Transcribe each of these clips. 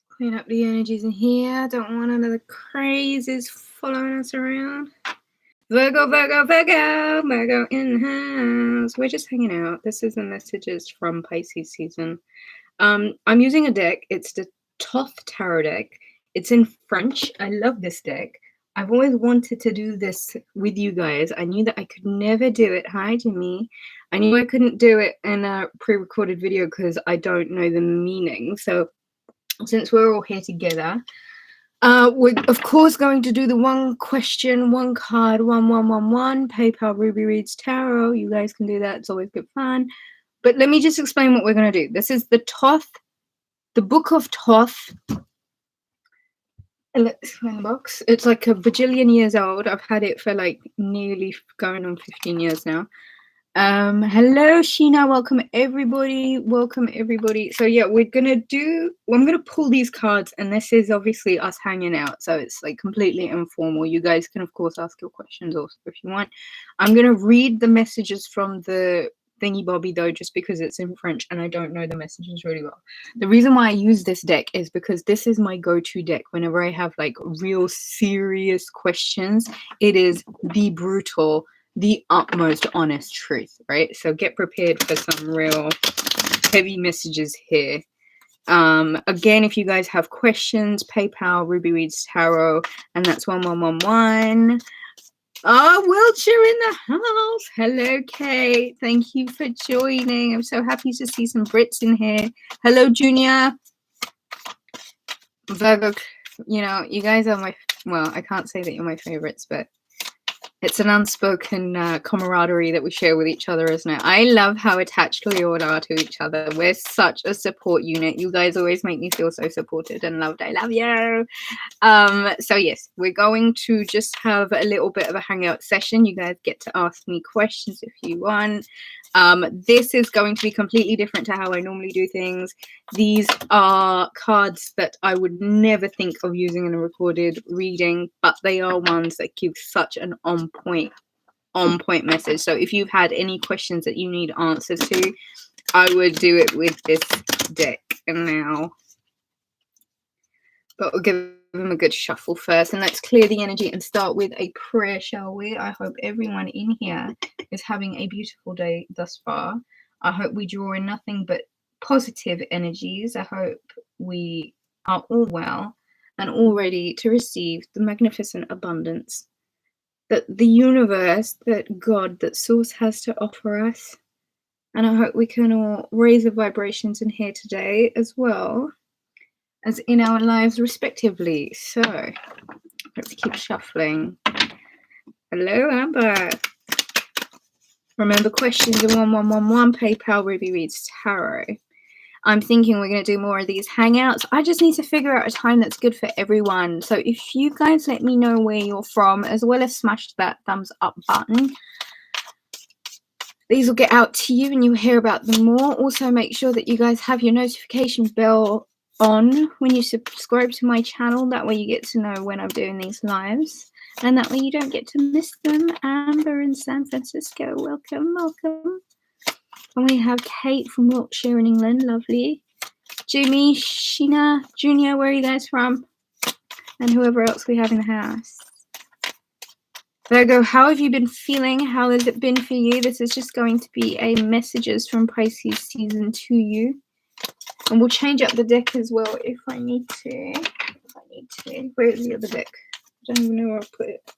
Clean up the energies in here. Don't want none of the crazies following us around. Virgo, Virgo, Virgo, Virgo in the house. We're just hanging out. This is the messages from Pisces season. I'm using a deck. It's the Thoth Tarot deck. It's in French. I love this deck. I've always wanted to do this with you guys. I knew that I could never do it. Hi, Jimmy. I knew I couldn't do it in a pre-recorded video because I don't know the meaning. So since we're all here together, we're of course going to do the one question, one card, 1111 PayPal Ruby Reads Tarot. You guys can do that. It's always good fun. But let me just explain what we're going to do. This is the Thoth, the Book of Thoth. Let's explain the box. It's like a bajillion years old. I've had it for like nearly going on 15 years now. Hello Sheena, welcome everybody. So yeah, I'm gonna pull these cards, and this is obviously us hanging out, so it's like completely informal. You guys can of course ask your questions also if you want. I'm gonna read the messages from the thingy bobby though, just because it's in French and I don't know the messages really well. The reason why I use this deck is because this is my go-to deck whenever I have like real serious questions. It is the brutal, the utmost honest truth, right? So get prepared for some real heavy messages here. Again, if you guys have questions, PayPal Ruby Reads Tarot, and that's 1111. Oh, Wiltshire in the house. Hello, Kate. Thank you for joining. I'm so happy to see some Brits in here. Hello, Junior. Virgo, you know, you guys are well, I can't say that you're my favorites, but it's an unspoken camaraderie that we share with each other, isn't it? I love how attached we all are to each other. We're such a support unit. You guys always make me feel so supported and loved. I love you. So yes, we're going to just have a little bit of a hangout session. You guys get to ask me questions if you want. This is going to be completely different to how I normally do things. These are cards that I would never think of using in a recorded reading, but they are ones that give such an on point message. So if you've had any questions that you need answers to, I would do it with this deck now. But we'll give them a good shuffle first, and let's clear the energy and start with a prayer, shall we? I hope everyone in here is having a beautiful day thus far. I hope we draw in nothing but positive energies. I hope we are all well and all ready to receive the magnificent abundance that the universe, that God, that Source has to offer us. And I hope we can all raise the vibrations in here today as well as in our lives respectively. So let's keep shuffling. Hello, Amber. Remember, questions are 1111 PayPal Ruby Reads Tarot. I'm thinking we're going to do more of these hangouts. I just need to figure out a time that's good for everyone. So if you guys let me know where you're from, as well as smash that thumbs up button, these will get out to you and you'll hear about them more. Also, make sure that you guys have your notification bell on when you subscribe to my channel. That way you get to know when I'm doing these lives, and that way you don't get to miss them. Amber in San Francisco, welcome. And we have Kate from Wiltshire in England, lovely. Jimmy, Sheena, Junior, where are you guys from? And whoever else we have in the house. Virgo, how have you been feeling? How has it been for you? This is just going to be a messages from Pisces season to you. And we'll change up the deck as well if I need to. Where's the other deck? I don't even know where I put it.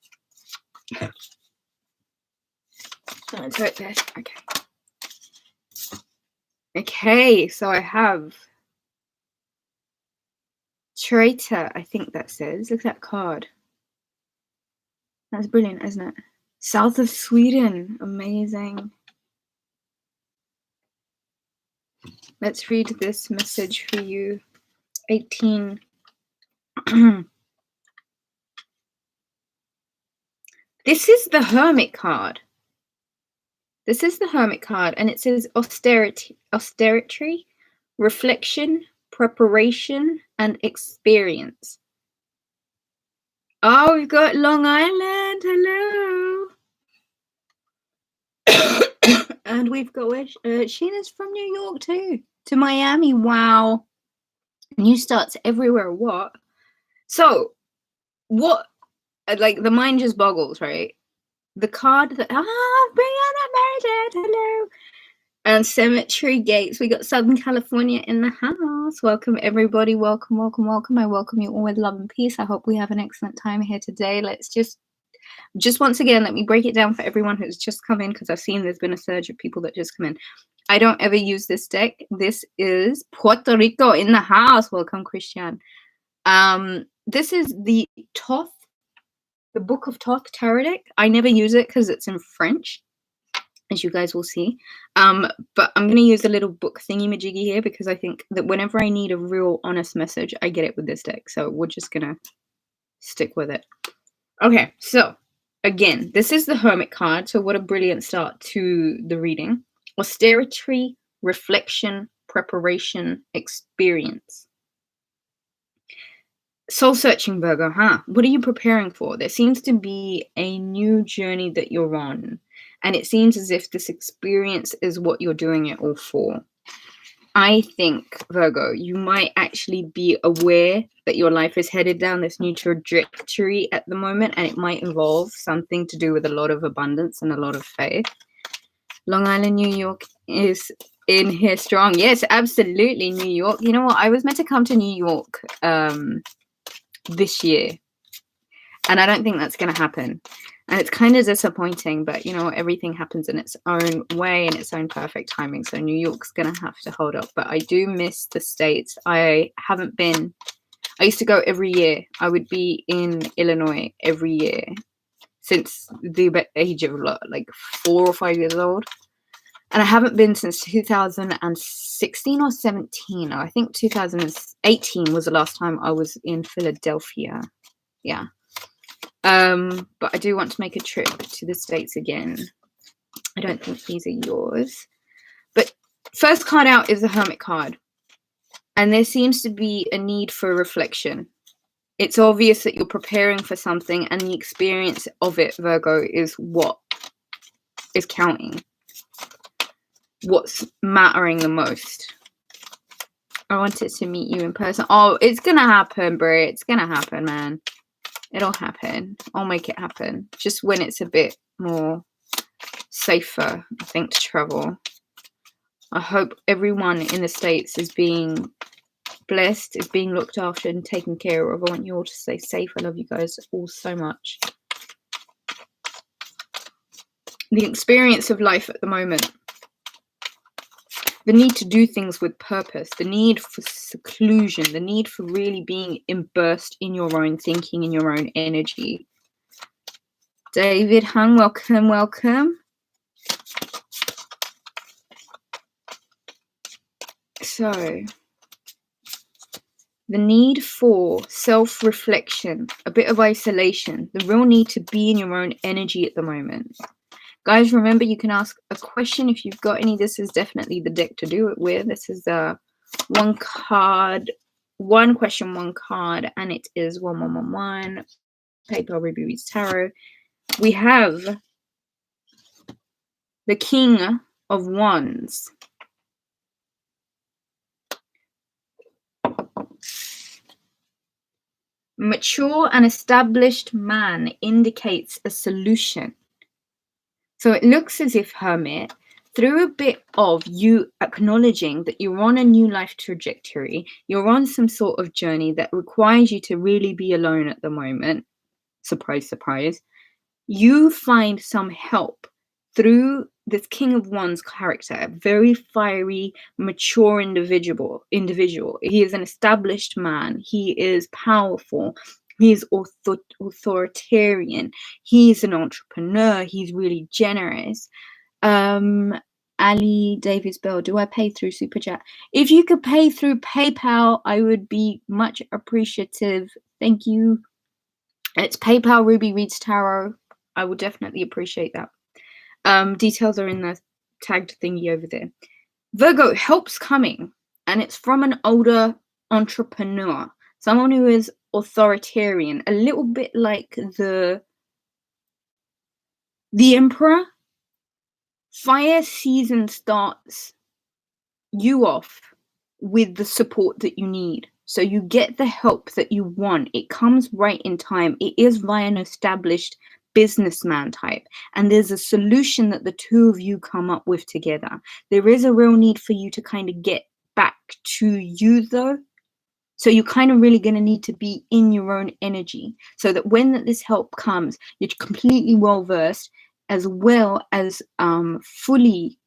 Oh, it's right there. Okay. Okay, so I have Traitor, I think that says. Look at that card. That's brilliant, isn't it? South of Sweden. Amazing. Let's read this message for you. 18. This is the Hermit card. And it says austerity, reflection, preparation, and experience. Oh, we've got Long Island. Hello. And we've got Sheena's from New York too. To Miami. Wow. New starts everywhere. What? So, what? Like, the mind just boggles, right? The card that, bring on that marriage, hello. And Cemetery Gates, we got Southern California in the house. Welcome, everybody. Welcome, welcome, welcome. I welcome you all with love and peace. I hope we have an excellent time here today. Let's just once again, let me break it down for everyone who's just come in, because I've seen there's been a surge of people that just come in. I don't ever use this deck. This is Puerto Rico in the house. Welcome, Christian. This is the Thoth, the Book of Thoth tarot deck. I never use it because it's in French, as you guys will see. But I'm going to use a little book thingy-majiggy here, because I think that whenever I need a real honest message, I get it with this deck. So we're just going to stick with it. Okay, so again, this is the Hermit card. So what a brilliant start to the reading. Austerity, reflection, preparation, experience. Soul searching, Virgo, huh? What are you preparing for? There seems to be a new journey that you're on. And it seems as if this experience is what you're doing it all for. I think, Virgo, you might actually be aware that your life is headed down this new trajectory at the moment, and it might involve something to do with a lot of abundance and a lot of faith. Long Island, New York is in here strong. Yes, absolutely, New York. You know what? I was meant to come to New York this year, and I don't think that's going to happen. And it's kind of disappointing, but you know, everything happens in its own way and its own perfect timing. So New York's going to have to hold up. But I do miss the States. I haven't been. I used to go every year. I would be in Illinois every year since the age of like 4 or 5 years old. And I haven't been since 2016 or 17. I think 2018 was the last time I was in Philadelphia. Yeah. But I do want to make a trip to the States again. I don't think these are yours. But first card out is the Hermit card. And there seems to be a need for reflection. It's obvious that you're preparing for something, and the experience of it, Virgo, is what is counting. What's mattering the most. I wanted to meet you in person. Oh, it's going to happen, bro. It's going to happen, man. It'll happen. I'll make it happen. Just when it's a bit more safer, I think, to travel. I hope everyone in the States is being blessed, is being looked after and taken care of. I want you all to stay safe. I love you guys all so much. The experience of life at the moment. The need to do things with purpose, the need for seclusion, the need for really being immersed in your own thinking, in your own energy. David Hung, welcome, welcome. So, the need for self-reflection, a bit of isolation, the real need to be in your own energy at the moment. Guys, remember, you can ask a question if you've got any. This is definitely the deck to do it with. This is one card, one question, one card, and it is 1111. PayPal Ruby Reads Tarot. We have the King of Wands. Mature and established man indicates a solution. So it looks as if, Hermit, through a bit of you acknowledging that you're on a new life trajectory, you're on some sort of journey that requires you to really be alone at the moment. Surprise, surprise. You find some help through this King of Wands character, a very fiery, mature individual. He is an established man. He is powerful. He's authoritarian. He's an entrepreneur. He's really generous. Ali Davis Bell, do I pay through Super Chat? If you could pay through PayPal, I would be much appreciative. Thank you. It's PayPal Ruby Reads Tarot. I will definitely appreciate that. Details are in the tagged thingy over there. Virgo, help's coming, and it's from an older entrepreneur. Someone who is authoritarian, a little bit like the Emperor. Fire season starts you off with the support that you need. So you get the help that you want. It comes right in time. It is via an established businessman type. And there's a solution that the two of you come up with together. There is a real need for you to kind of get back to you though. So you're kind of really going to need to be in your own energy so that when this help comes, you're completely well versed as well as fully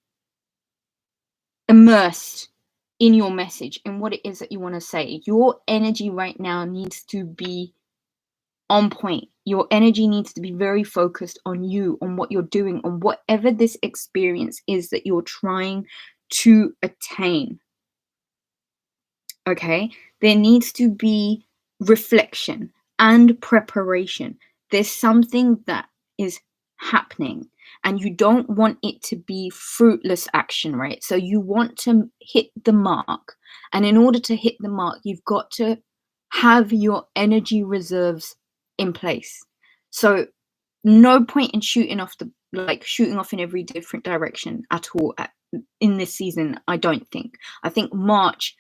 immersed in your message and what it is that you want to say. Your energy right now needs to be on point. Your energy needs to be very focused on you, on what you're doing, on whatever this experience is that you're trying to attain. Okay, there needs to be reflection and preparation. There's something that is happening and you don't want it to be fruitless action, right? So you want to hit the mark, and in order to hit the mark, you've got to have your energy reserves in place. So no point in shooting off in every different direction at all in this season. I don't think. I think March,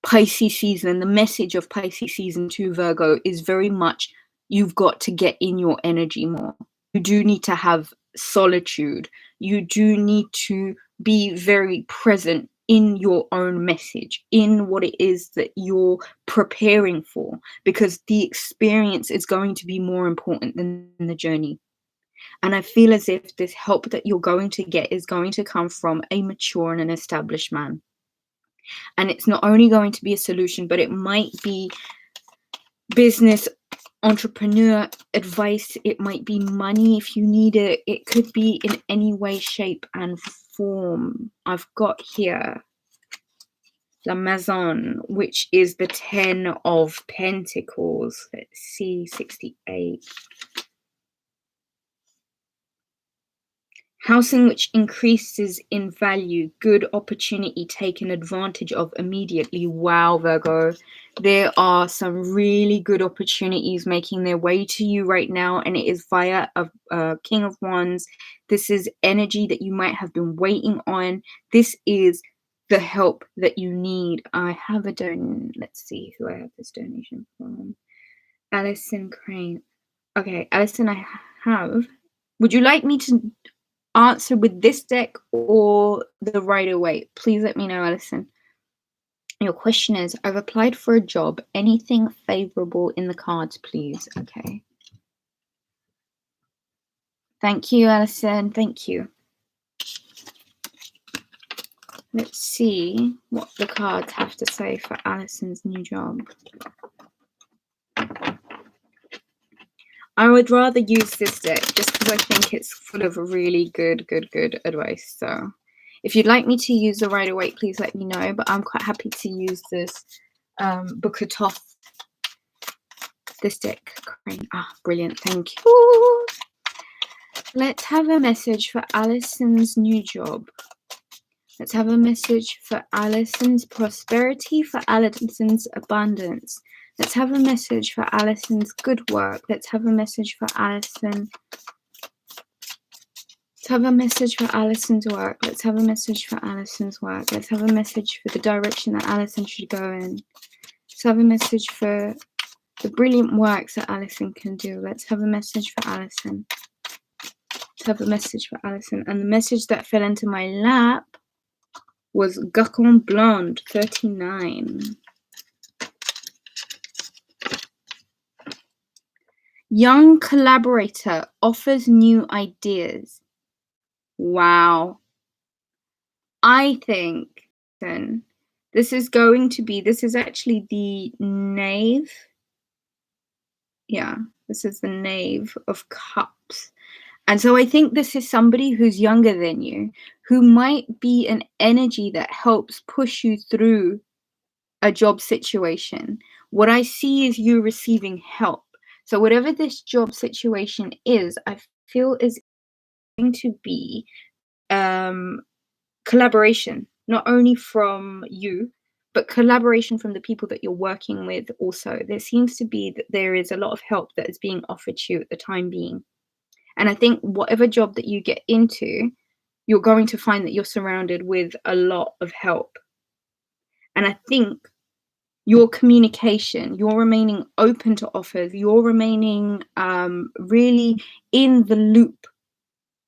Pisces season, the message of Pisces season 2 Virgo is very much you've got to get in your energy more. You do need to have solitude. You do need to be very present in your own message, in what it is that you're preparing for, because the experience is going to be more important than the journey. And I feel as if this help that you're going to get is going to come from a mature and an established man. And it's not only going to be a solution, but it might be business, entrepreneur advice. It might be money if you need it. It could be in any way, shape, and form. I've got here La Maison, which is the 10 of Pentacles. Let's see, 68. Housing which increases in value, good opportunity taken advantage of immediately. Wow, Virgo. There are some really good opportunities making their way to you right now, and it is via a King of Wands. This is energy that you might have been waiting on. This is the help that you need. I have a donation. Let's see who I have this donation from. Alison Crane. Okay, Alison, I have. Would you like me to answer with this deck or the Rider-Waite? Please let me know, Alison. Your question is, I've applied for a job. Anything favorable in the cards, please? Okay. Thank you, Alison. Thank you. Let's see what the cards have to say for Alison's new job. I would rather use this deck just because I think it's full of really good advice. So if you'd like me to use the Rider-Waite, please let me know. But I'm quite happy to use this Booker Toth, this deck. Crane. Ah, brilliant. Thank you. Let's have a message for Alison's new job. Let's have a message for Alison's prosperity, for Alison's abundance. Let's have a message for Alison's good work. Let's have a message for Alison. Let's have a message for Alison's work. Let's have a message for Alison's work. Let's have a message for the direction that Alison should go in. Let's have a message for the brilliant works that Alison can do. Let's have a message for Alison. Let's have a message for Alison. And the message that fell into my lap was Gacon Blonde 39. Young collaborator offers new ideas. Wow. I think then this is actually the Knave. Yeah, this is the Knave of Cups. And so I think this is somebody who's younger than you, who might be an energy that helps push you through a job situation. What I see is you receiving help. So whatever this job situation is, I feel is going to be collaboration, not only from you, but collaboration from the people that you're working with also. There seems to be that there is a lot of help that is being offered to you at the time being. And I think whatever job that you get into, you're going to find that you're surrounded with a lot of help. And I think your communication, you're remaining open to offers, you're remaining really in the loop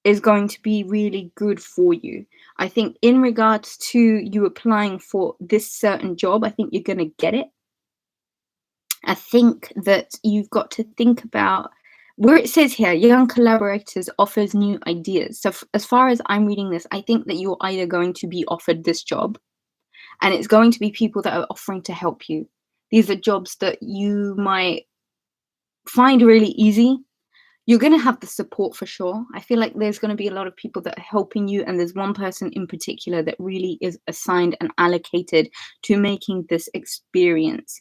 is going to be really good for you. I think in regards to you applying for this certain job, I think you're going to get it. I think that you've got to think about where it says here, young collaborators offers new ideas. So as far as I'm reading this, I think that you're either going to be offered this job, and it's going to be people that are offering to help you. These are jobs that you might find really easy. You're going to have the support for sure. I feel like there's going to be a lot of people that are helping you, and there's one person in particular that really is assigned and allocated to making this experience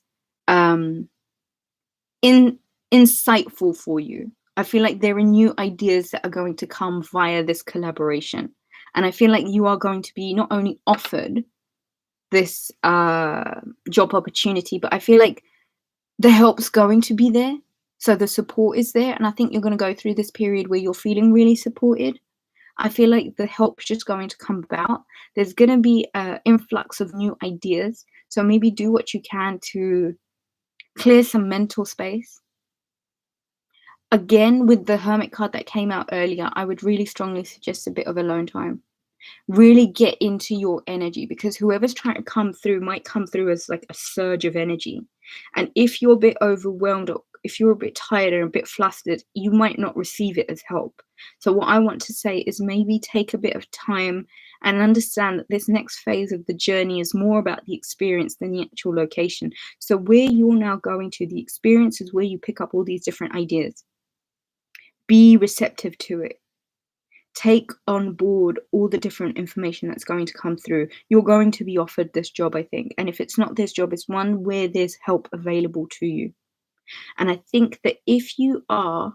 insightful for you. I feel like there are new ideas that are going to come via this collaboration, and I feel like you are going to be not only offered this job opportunity, but I feel like the help's going to be there. So the support is there, and I think you're going to go through this period where you're feeling really supported. I feel like the help's just going to come about. There's going to be an influx of new ideas. So maybe do what you can to clear some mental space. Again, with the Hermit card that came out earlier, I would really strongly suggest a bit of alone time. Really get into your energy, because whoever's trying to come through might come through as like a surge of energy. And if you're a bit overwhelmed, or if you're a bit tired and a bit flustered, you might not receive it as help. So what I want to say is maybe take a bit of time and understand that this next phase of the journey is more about the experience than the actual location. So where you're now going to, the experience is where you pick up all these different ideas. Be receptive to it. Take on board all the different information that's going to come through. You're going to be offered this job, I think. And if it's not this job, it's one where there's help available to you. And I think that if you are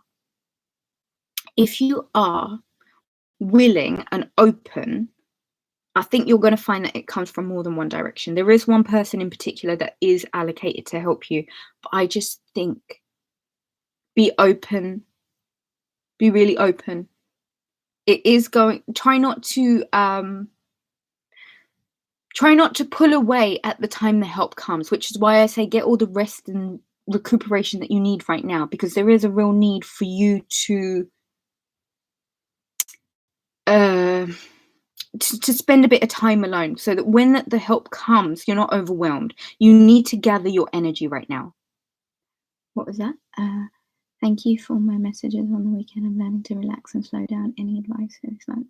willing and open, I think you're going to find that it comes from more than one direction. There is one person in particular that is allocated to help you. But I just think be open. Be really open. It is going, try not to pull away at the time the help comes, which is why I say get all the rest and recuperation that you need right now, because there is a real need for you to spend a bit of time alone, so that when the help comes, you're not overwhelmed. You need to gather your energy right now. What was that? Thank you for my messages on the weekend. I'm learning to relax and slow down. Any advice for this month?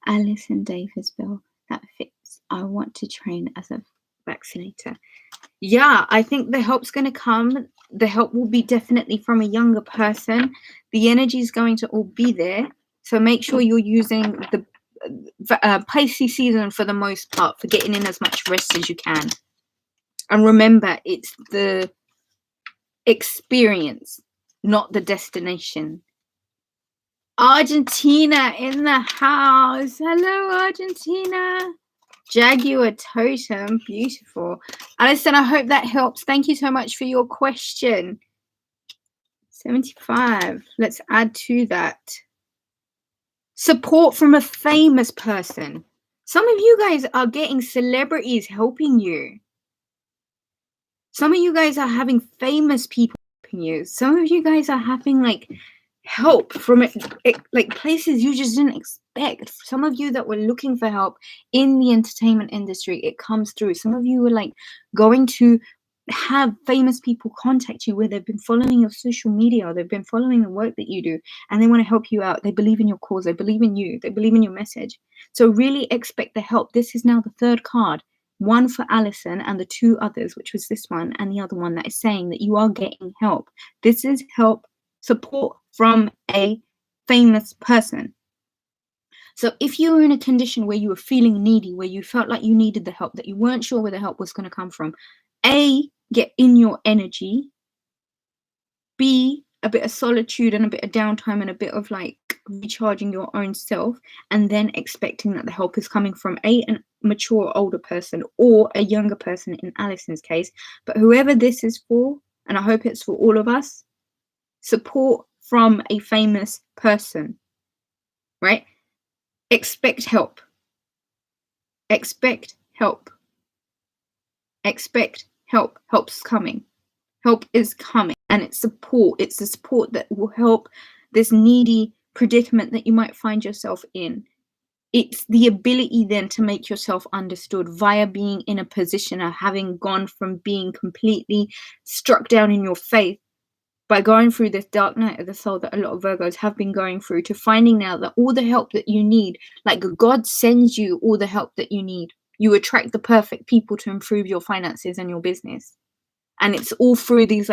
Alice and Davis Bill, that fits. I want to train as a vaccinator. Yeah, I think the help's going to come. The help will be definitely from a younger person. The energy is going to all be there. So make sure you're using the Pisces season for the most part for getting in as much rest as you can. And remember, it's the experience, not the destination. Argentina in the house. Hello, Argentina. Jaguar totem. Beautiful. Alison, I hope that helps. Thank you so much for your question. 75. Let's add to that. Support from a famous person. Some of you guys are getting celebrities helping you. Some of you guys are having famous people helping you. Some of you guys are having like help from like places you just didn't expect. Some of you that were looking for help in the entertainment industry, it comes through. Some of you were like going to have famous people contact you where they've been following your social media, or they've been following the work that you do, and they want to help you out. They believe in your cause. They believe in you. They believe in your message. So really expect the help. This is now the third card. One for Alison and the two others, which was this one and the other one, that is saying that you are getting help. This is help, support from a famous person. So if you were in a condition where you were feeling needy, where you felt like you needed the help, that you weren't sure where the help was going to come from, A, get in your energy. B, a bit of solitude and a bit of downtime and a bit of like recharging your own self, and then expecting that the help is coming from a mature older person or a younger person in Alison's case. But whoever this is for, and I hope it's for all of us, support from a famous person, right? Expect help. Expect help. Expect Help's coming. Help is coming, and it's support. It's the support that will help this needy predicament that you might find yourself in. It's the ability then to make yourself understood via being in a position of having gone from being completely struck down in your faith by going through this dark night of the soul that a lot of Virgos have been going through, to finding now that all the help that you need, like God sends you all the help that you need. You attract the perfect people to improve your finances and your business. And it's all through these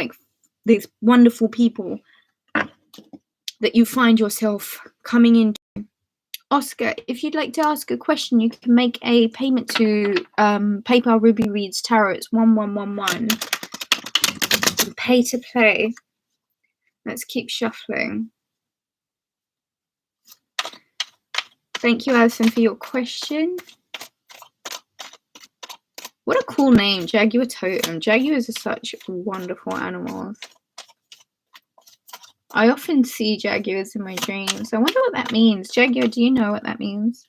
wonderful people that you find yourself coming into. Oscar, if you'd like to ask a question, you can make a payment to PayPal Ruby Reads Tarot. It's 1111. Pay to play. Let's keep shuffling. Thank you, Alison, for your question. What a cool name, Jaguar Totem. Jaguars are such wonderful animals. I often see jaguars in my dreams. I wonder what that means. Jaguar, do you know what that means?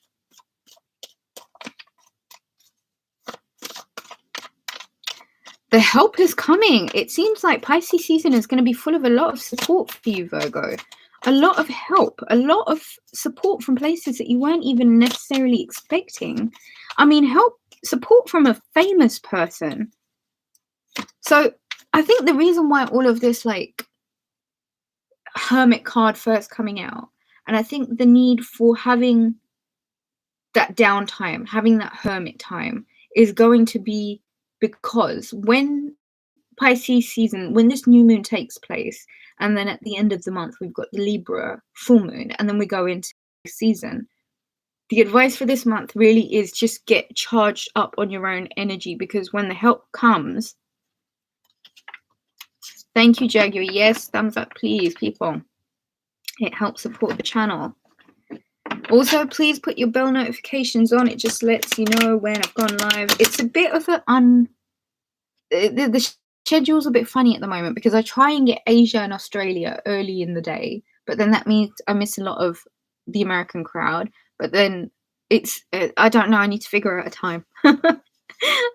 The help is coming. It seems like Pisces season is going to be full of a lot of support for you, Virgo. A lot of help, a lot of support from places that you weren't even necessarily expecting. I mean, support from a famous person. So I think the reason why all of this Hermit card first coming out, and I think the need for having that downtime, having that hermit time, is going to be because when Pisces season, when this new moon takes place, and then at the end of the month we've got the Libra full moon, and then we go into season, the advice for this month really is just get charged up on your own energy, because when the help comes, thank you, Jaguar. Yes, thumbs up, please, people. It helps support the channel. Also, please put your bell notifications on. It just lets you know when I've gone live. It's a bit of the schedule's a bit funny at the moment, because I try and get Asia and Australia early in the day, but then that means I miss a lot of the American crowd. But then it's, I don't know, I need to figure out a time. I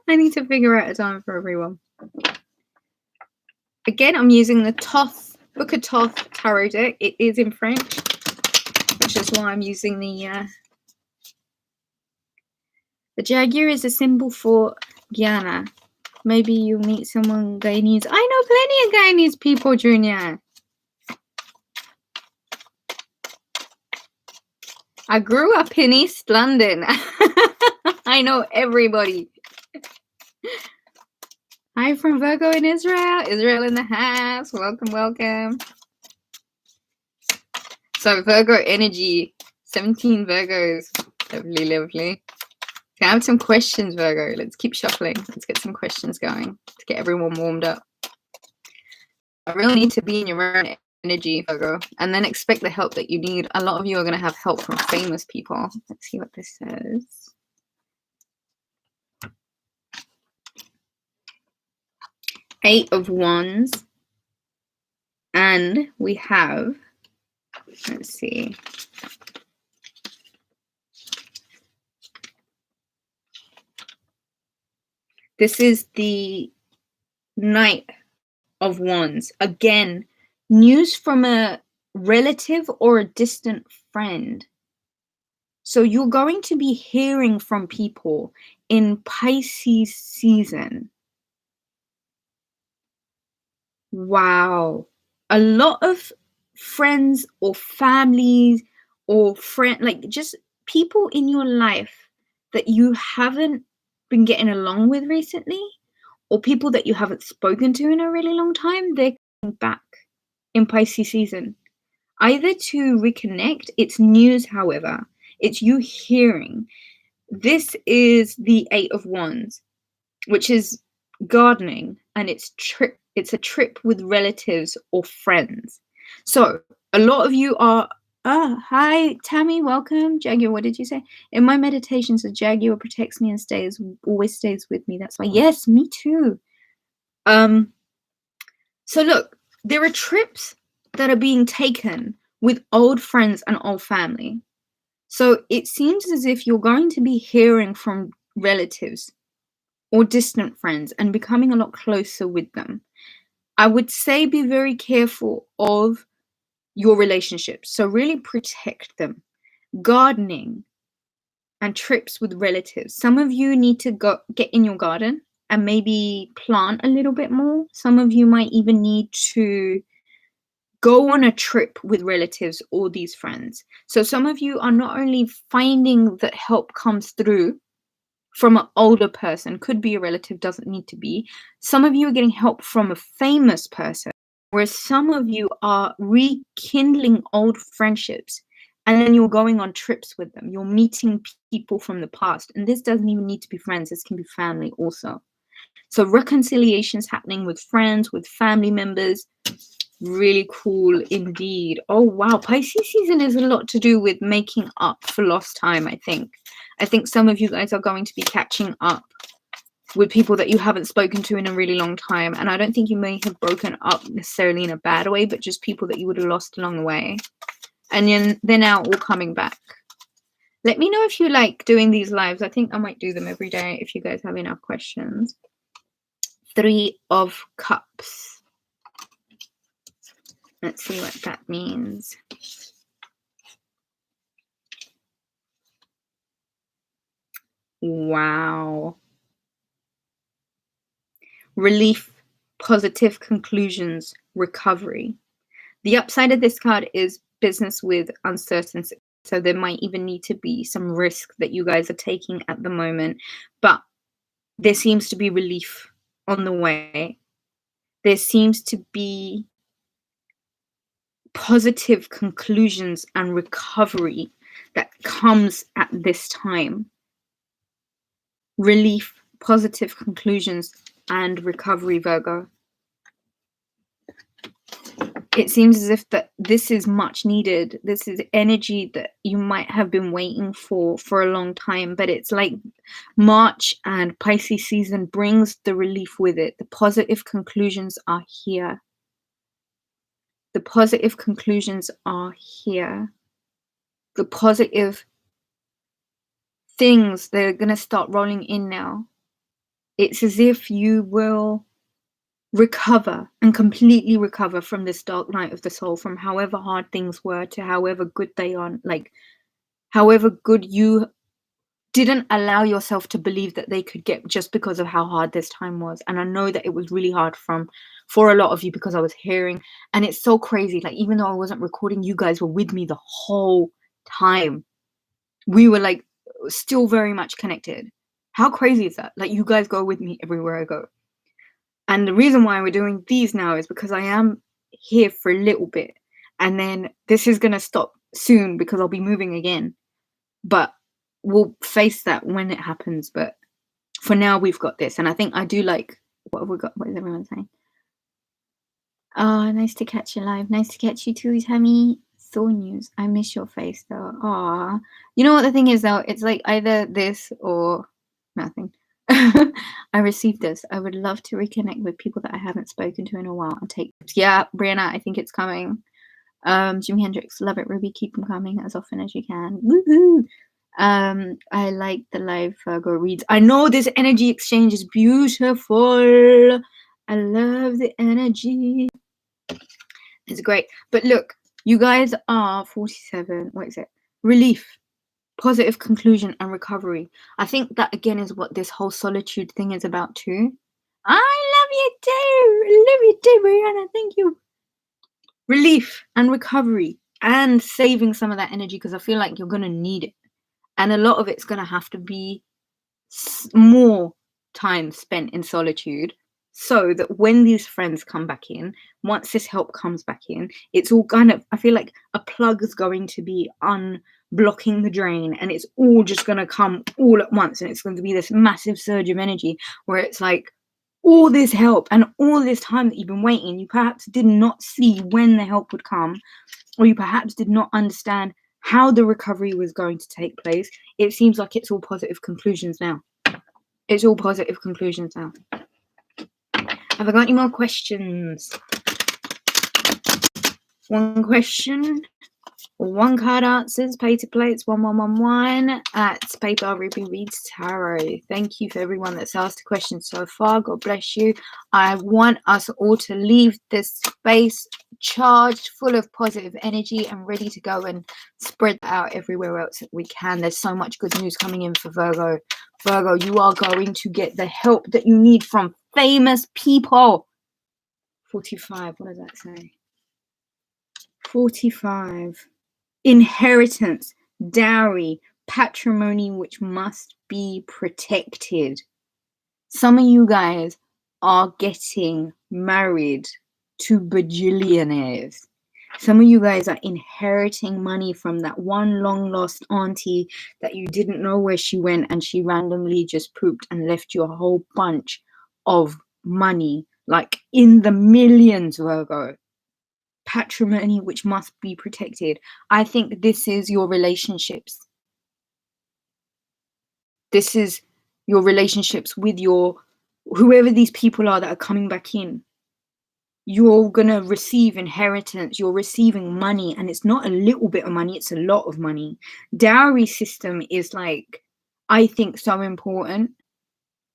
need to figure out a time for everyone. Again, I'm using the Book of Thoth tarot deck. It is in French, which is why I'm using the jaguar is a symbol for Guyana. Maybe you'll meet someone Guyanese. I know plenty of Guyanese people, Junior. I grew up in East London. I know everybody. Hi from Virgo in Israel. Israel in the house. Welcome, welcome. So Virgo energy, 17 Virgos. Lovely, lovely. Can I have some questions, Virgo? Let's keep shuffling. Let's get some questions going to get everyone warmed up. I really need to be in your own energy, Virgo, and then expect the help that you need. A lot of you are going to have help from famous people. Let's see what this says. Eight of Wands. And we have, let's see. This is the Knight of Wands. Again, news from a relative or a distant friend. So you're going to be hearing from people in Pisces season. Wow. A lot of friends or families or just people in your life that you haven't been getting along with recently, or people that you haven't spoken to in a really long time, they're coming back in Pisces season. Either to reconnect, it's news, however, it's you hearing. This is the Eight of Wands, which is gardening, and it's a trip with relatives or friends. So a lot of you are, hi Tammy, welcome. Jaguar, what did you say? In my meditations, a jaguar protects me and always stays with me. That's why. Yes, me too. So look, there are trips that are being taken with old friends and old family. So it seems as if you're going to be hearing from relatives or distant friends and becoming a lot closer with them. I would say be very careful of your relationships. So really protect them. Gardening and trips with relatives. Some of you need to go get in your garden and maybe plant a little bit more. Some of you might even need to go on a trip with relatives or these friends. So some of you are not only finding that help comes through from an older person, could be a relative, doesn't need to be. Some of you are getting help from a famous person, whereas some of you are rekindling old friendships, and then you're going on trips with them. You're meeting people from the past, and this doesn't even need to be friends. This can be family also. So reconciliations happening with friends, with family members. Really cool indeed. Oh wow, Pisces season is a lot to do with making up for lost time. I think some of you guys are going to be catching up with people that you haven't spoken to in a really long time, and I don't think you may have broken up necessarily in a bad way, but just people that you would have lost along the way, and then they're now all coming back. Let me know if you like doing these lives. I think I might do them every day if you guys have enough questions. 3 of Cups. Let's see what that means. Wow. Relief, positive conclusions, recovery. The upside of this card is business with uncertainty. So there might even need to be some risk that you guys are taking at the moment. But there seems to be relief on the way. There seems to be positive conclusions and recovery that comes at this time. Relief, positive conclusions, and recovery, Virgo. It seems as if that this is much needed. This is energy that you might have been waiting for a long time, but it's like March and Pisces season brings the relief with it. The positive conclusions are here. The positive conclusions are here. The positive things, they're going to start rolling in now. It's as if you will recover and completely recover from this dark night of the soul, from however hard things were to however good they are, like however good you didn't allow yourself to believe that they could get just because of how hard this time was. And I know that it was really hard for a lot of you, because I was hearing, and it's so crazy, like even though I wasn't recording, you guys were with me the whole time. We were like still very much connected. How crazy is that? Like you guys go with me everywhere I go. And the reason why we're doing these now is because I am here for a little bit, and then this is going to stop soon because I'll be moving again. But we'll face that when it happens. But for now, we've got this. And I think I do like, what have we got? What is everyone saying? Oh, nice to catch you live. Nice to catch you too, Tammy. Thorn news. I miss your face though. Aw. You know what the thing is though? It's like either this or nothing. I received this. I would love to reconnect with people that I haven't spoken to in a while and take. Yeah, Brianna, I think it's coming. Jimi Hendrix, love it, Ruby. Keep them coming as often as you can. Woohoo! I like the live Virgo reads. I know this energy exchange is beautiful. I love the energy. It's great. But look, you guys are 47. What is it? Relief, positive conclusion, and recovery. I think that again is what this whole solitude thing is about too. I love you too. I love you too, Brianna. Thank you. Relief and recovery and saving some of that energy, because I feel like you're going to need it. And a lot of it's going to have to be more time spent in solitude, so that when these friends come back in, once this help comes back in, it's all kind of, I feel like a plug is going to be unblocking the drain, and it's all just going to come all at once, and it's going to be this massive surge of energy where it's like all this help and all this time that you've been waiting, you perhaps did not see when the help would come, or you perhaps did not understand how the recovery was going to take place. It seems like it's all positive conclusions now. It's all positive conclusions now. Have I got any more questions? One question. 1 card answers, pay to play. It's 1111 at Paper Ruby Reads Tarot. Thank you for everyone that's asked a question so far. God bless you. I want us all to leave this space charged, full of positive energy, and ready to go and spread that out everywhere else that we can. There's so much good news coming in for Virgo. Virgo, you are going to get the help that you need from famous people. 45, what does that say? 45. Inheritance, dowry, patrimony which must be protected. Some of you guys are getting married to bajillionaires. Some of you guys are inheriting money from that one long lost auntie that you didn't know where she went, and she randomly just pooped and left you a whole bunch of money, like in the millions, Virgo. Patrimony which must be protected. I think this is your relationships. This is your relationships with your whoever these people are that are coming back in. You're gonna receive inheritance, you're receiving money, and it's not a little bit of money, it's a lot of money. Dowry system is, like, I think, so important,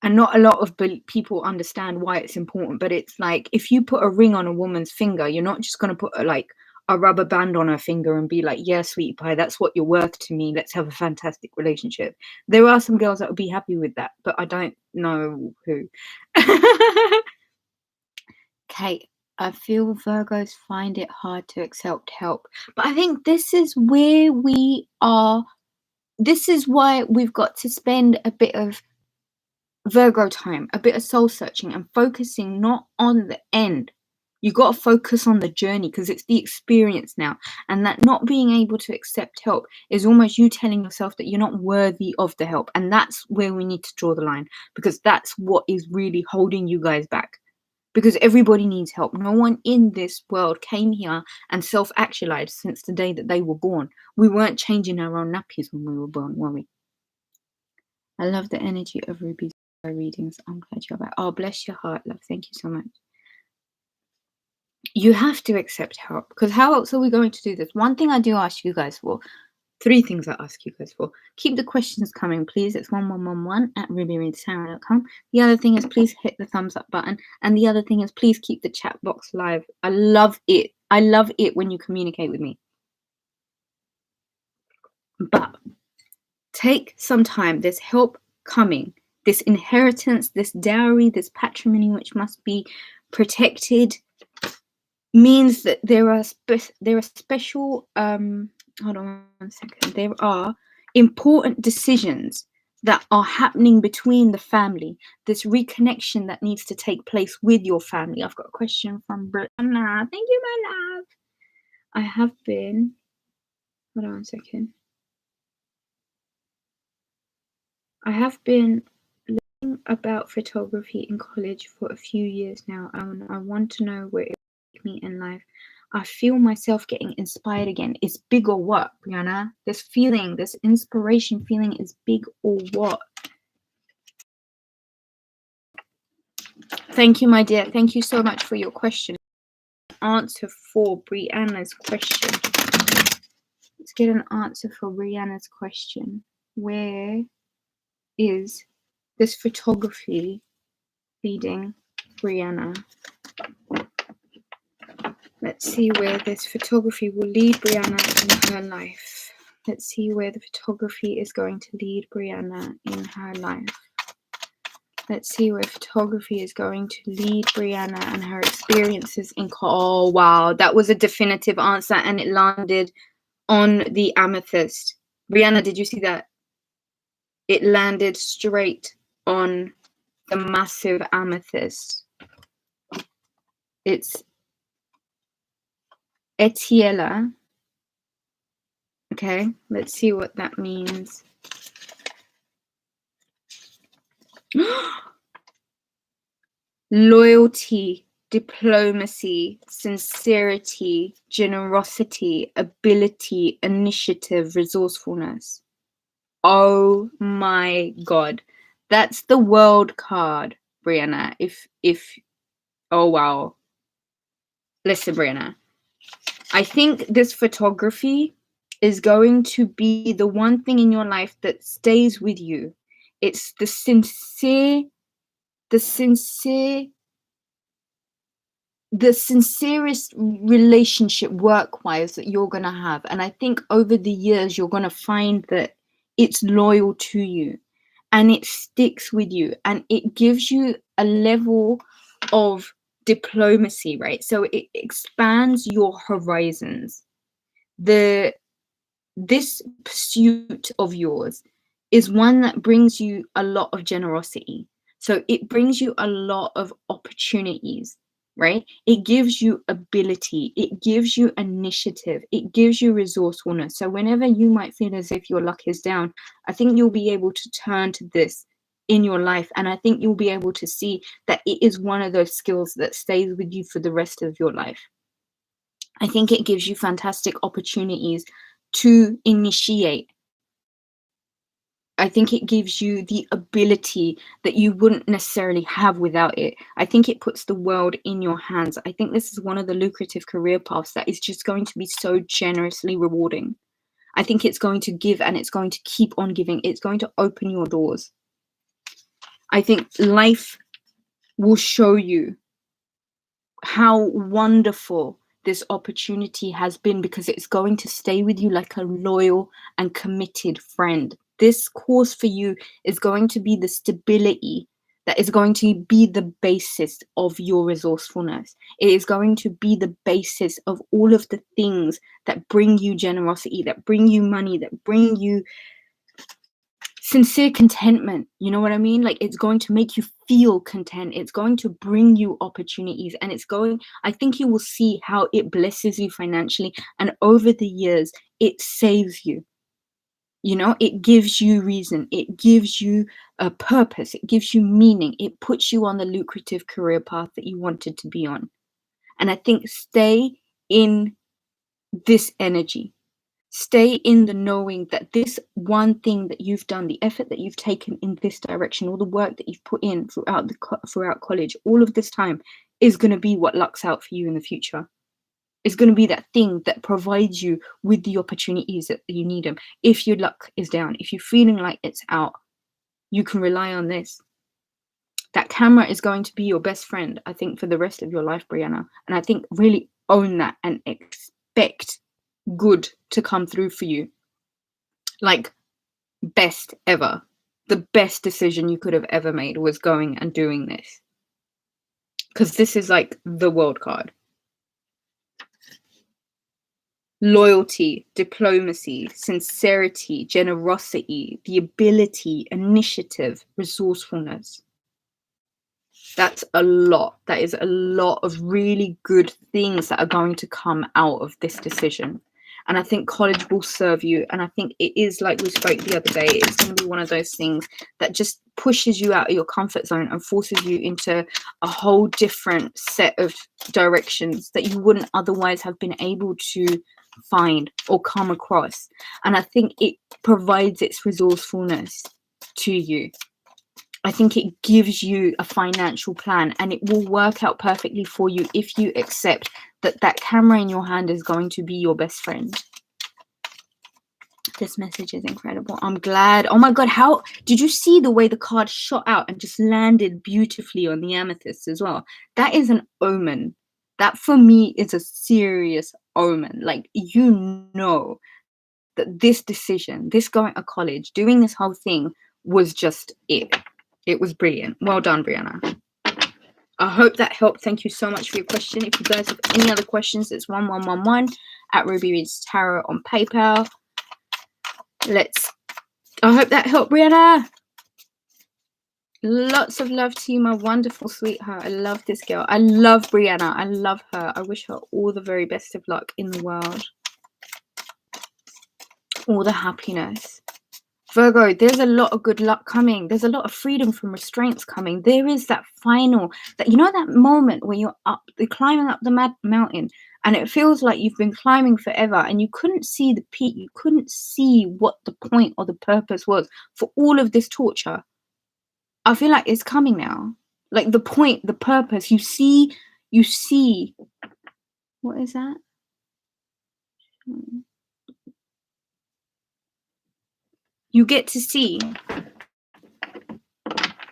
and not a lot of people understand why it's important. But it's like, if you put a ring on a woman's finger, you're not just going to put a rubber band on her finger and be like, yeah, sweetie pie, that's what you're worth to me, let's have a fantastic relationship. There are some girls that would be happy with that, but I don't know who. Kate, I feel Virgos find it hard to accept help, but I think this is where we are. This is why we've got to spend a bit of Virgo time, a bit of soul searching, and focusing not on the end. You got to focus on the journey, because it's the experience now. And that not being able to accept help is almost you telling yourself that you're not worthy of the help. And that's where we need to draw the line, because that's what is really holding you guys back. Because everybody needs help. No one in this world came here and self-actualized since the day that they were born. We weren't changing our own nappies when we were born, were we? I love the energy of Ruby's readings. I'm glad you're back. Oh, bless your heart, love. Thank you so much. You have to accept help, because how else are we going to do this? One thing I do ask you guys for, 3 things I ask you guys for. Keep the questions coming, please. It's 1111 at rubyreadstarot.com. The other thing is, please hit the thumbs up button. And the other thing is, please keep the chat box live. I love it. I love it when you communicate with me. But take some time. There's help coming. This inheritance, this dowry, this patrimony which must be protected means that there are special hold on 1 second. There are important decisions that are happening between the family. This reconnection that needs to take place with your family. I've got a question from Brianna. Thank you, my love. I have been, hold on 1 second. I have been learning about photography in college for a few years now, and I want to know where it will take me in life. I feel myself getting inspired again. It's big or what, Brianna? This feeling, this inspiration feeling is big or what? Thank you, my dear. Thank you so much for your question. Answer for Brianna's question. Let's get an answer for Brianna's question. Where is this photography leading Brianna? Let's see where this photography will lead Brianna in her life. Let's see where the photography is going to lead Brianna in her life. Let's see where photography is going to lead Brianna and her experiences in oh wow, that was a definitive answer, and it landed on the amethyst. Brianna, did you see that? It landed straight on the massive amethyst. It's Etiela. Okay, let's see what that means. Loyalty, diplomacy, sincerity, generosity, ability, initiative, resourcefulness. Oh my god. That's the world card, Brianna. If oh wow. Listen, Brianna. I think this photography is going to be the one thing in your life that stays with you. It's the sincerest relationship work-wise that you're going to have. And I think over the years, you're going to find that it's loyal to you and it sticks with you and it gives you a level of diplomacy, right? So it expands your horizons. This pursuit of yours is one that brings you a lot of generosity. So it brings you a lot of opportunities, right? It gives you ability, it gives you initiative, it gives you resourcefulness. So whenever you might feel as if your luck is down, I think you'll be able to turn to this in your life. And I think you'll be able to see that it is one of those skills that stays with you for the rest of your life. I think it gives you fantastic opportunities to initiate. I think it gives you the ability that you wouldn't necessarily have without it. I think it puts the world in your hands. I think this is one of the lucrative career paths that is just going to be so generously rewarding. I think it's going to give and it's going to keep on giving. It's going to open your doors. I think life will show you how wonderful this opportunity has been, because it's going to stay with you like a loyal and committed friend. This course for you is going to be the stability that is going to be the basis of your resourcefulness. It is going to be the basis of all of the things that bring you generosity, that bring you money, that bring you sincere contentment. You know what I mean? Like, it's going to make you feel content. It's going to bring you opportunities, and I think you will see how it blesses you financially, and over the years it saves you. You know, it gives you reason, it gives you a purpose, it gives you meaning, it puts you on the lucrative career path that you wanted to be on. And I think stay in this energy. Stay in the knowing that this one thing that you've done, the effort that you've taken in this direction, all the work that you've put in throughout college, all of this time is going to be what lucks out for you in the future. It's going to be that thing that provides you with the opportunities that you need them. If your luck is down, if you're feeling like it's out, you can rely on this. That camera is going to be your best friend, I think, for the rest of your life, Brianna. And I think really own that and expect good to come through for you. Like, best ever. The best decision you could have ever made was going and doing this. Because this is like the world card. Loyalty, diplomacy, sincerity, generosity, the ability, initiative, resourcefulness. That's a lot. That is a lot of really good things that are going to come out of this decision. And I think college will serve you. And I think it is, like we spoke the other day, it's going to be one of those things that just pushes you out of your comfort zone and forces you into a whole different set of directions that you wouldn't otherwise have been able to find or come across. And I think it provides its resourcefulness to you. I think it gives you a financial plan, and it will work out perfectly for you if you accept that that camera in your hand is going to be your best friend. This message is incredible. I'm glad. Oh my God, how did you see the way the card shot out and just landed beautifully on the amethyst as well? That is an omen. That for me is a serious omen. Like, you know that this decision, this going to college, doing this whole thing was just it. It was brilliant. Well done, Brianna. I hope that helped. Thank you so much for your question. If you guys have any other questions, it's 1111 at Ruby Reads Tarot on PayPal. I hope that helped, Brianna. Lots of love to you, my wonderful sweetheart. I love this girl. I love Brianna. I love her. I wish her all the very best of luck in the world. All the happiness. Virgo, there's a lot of good luck coming. There's a lot of freedom from restraints coming. There is that final, that, you know, that moment when you're climbing up the mountain, and it feels like you've been climbing forever and you couldn't see the peak. You couldn't see what the point or the purpose was for all of this torture. I feel like it's coming now. Like, the point, the purpose, you see, what is that? You get to see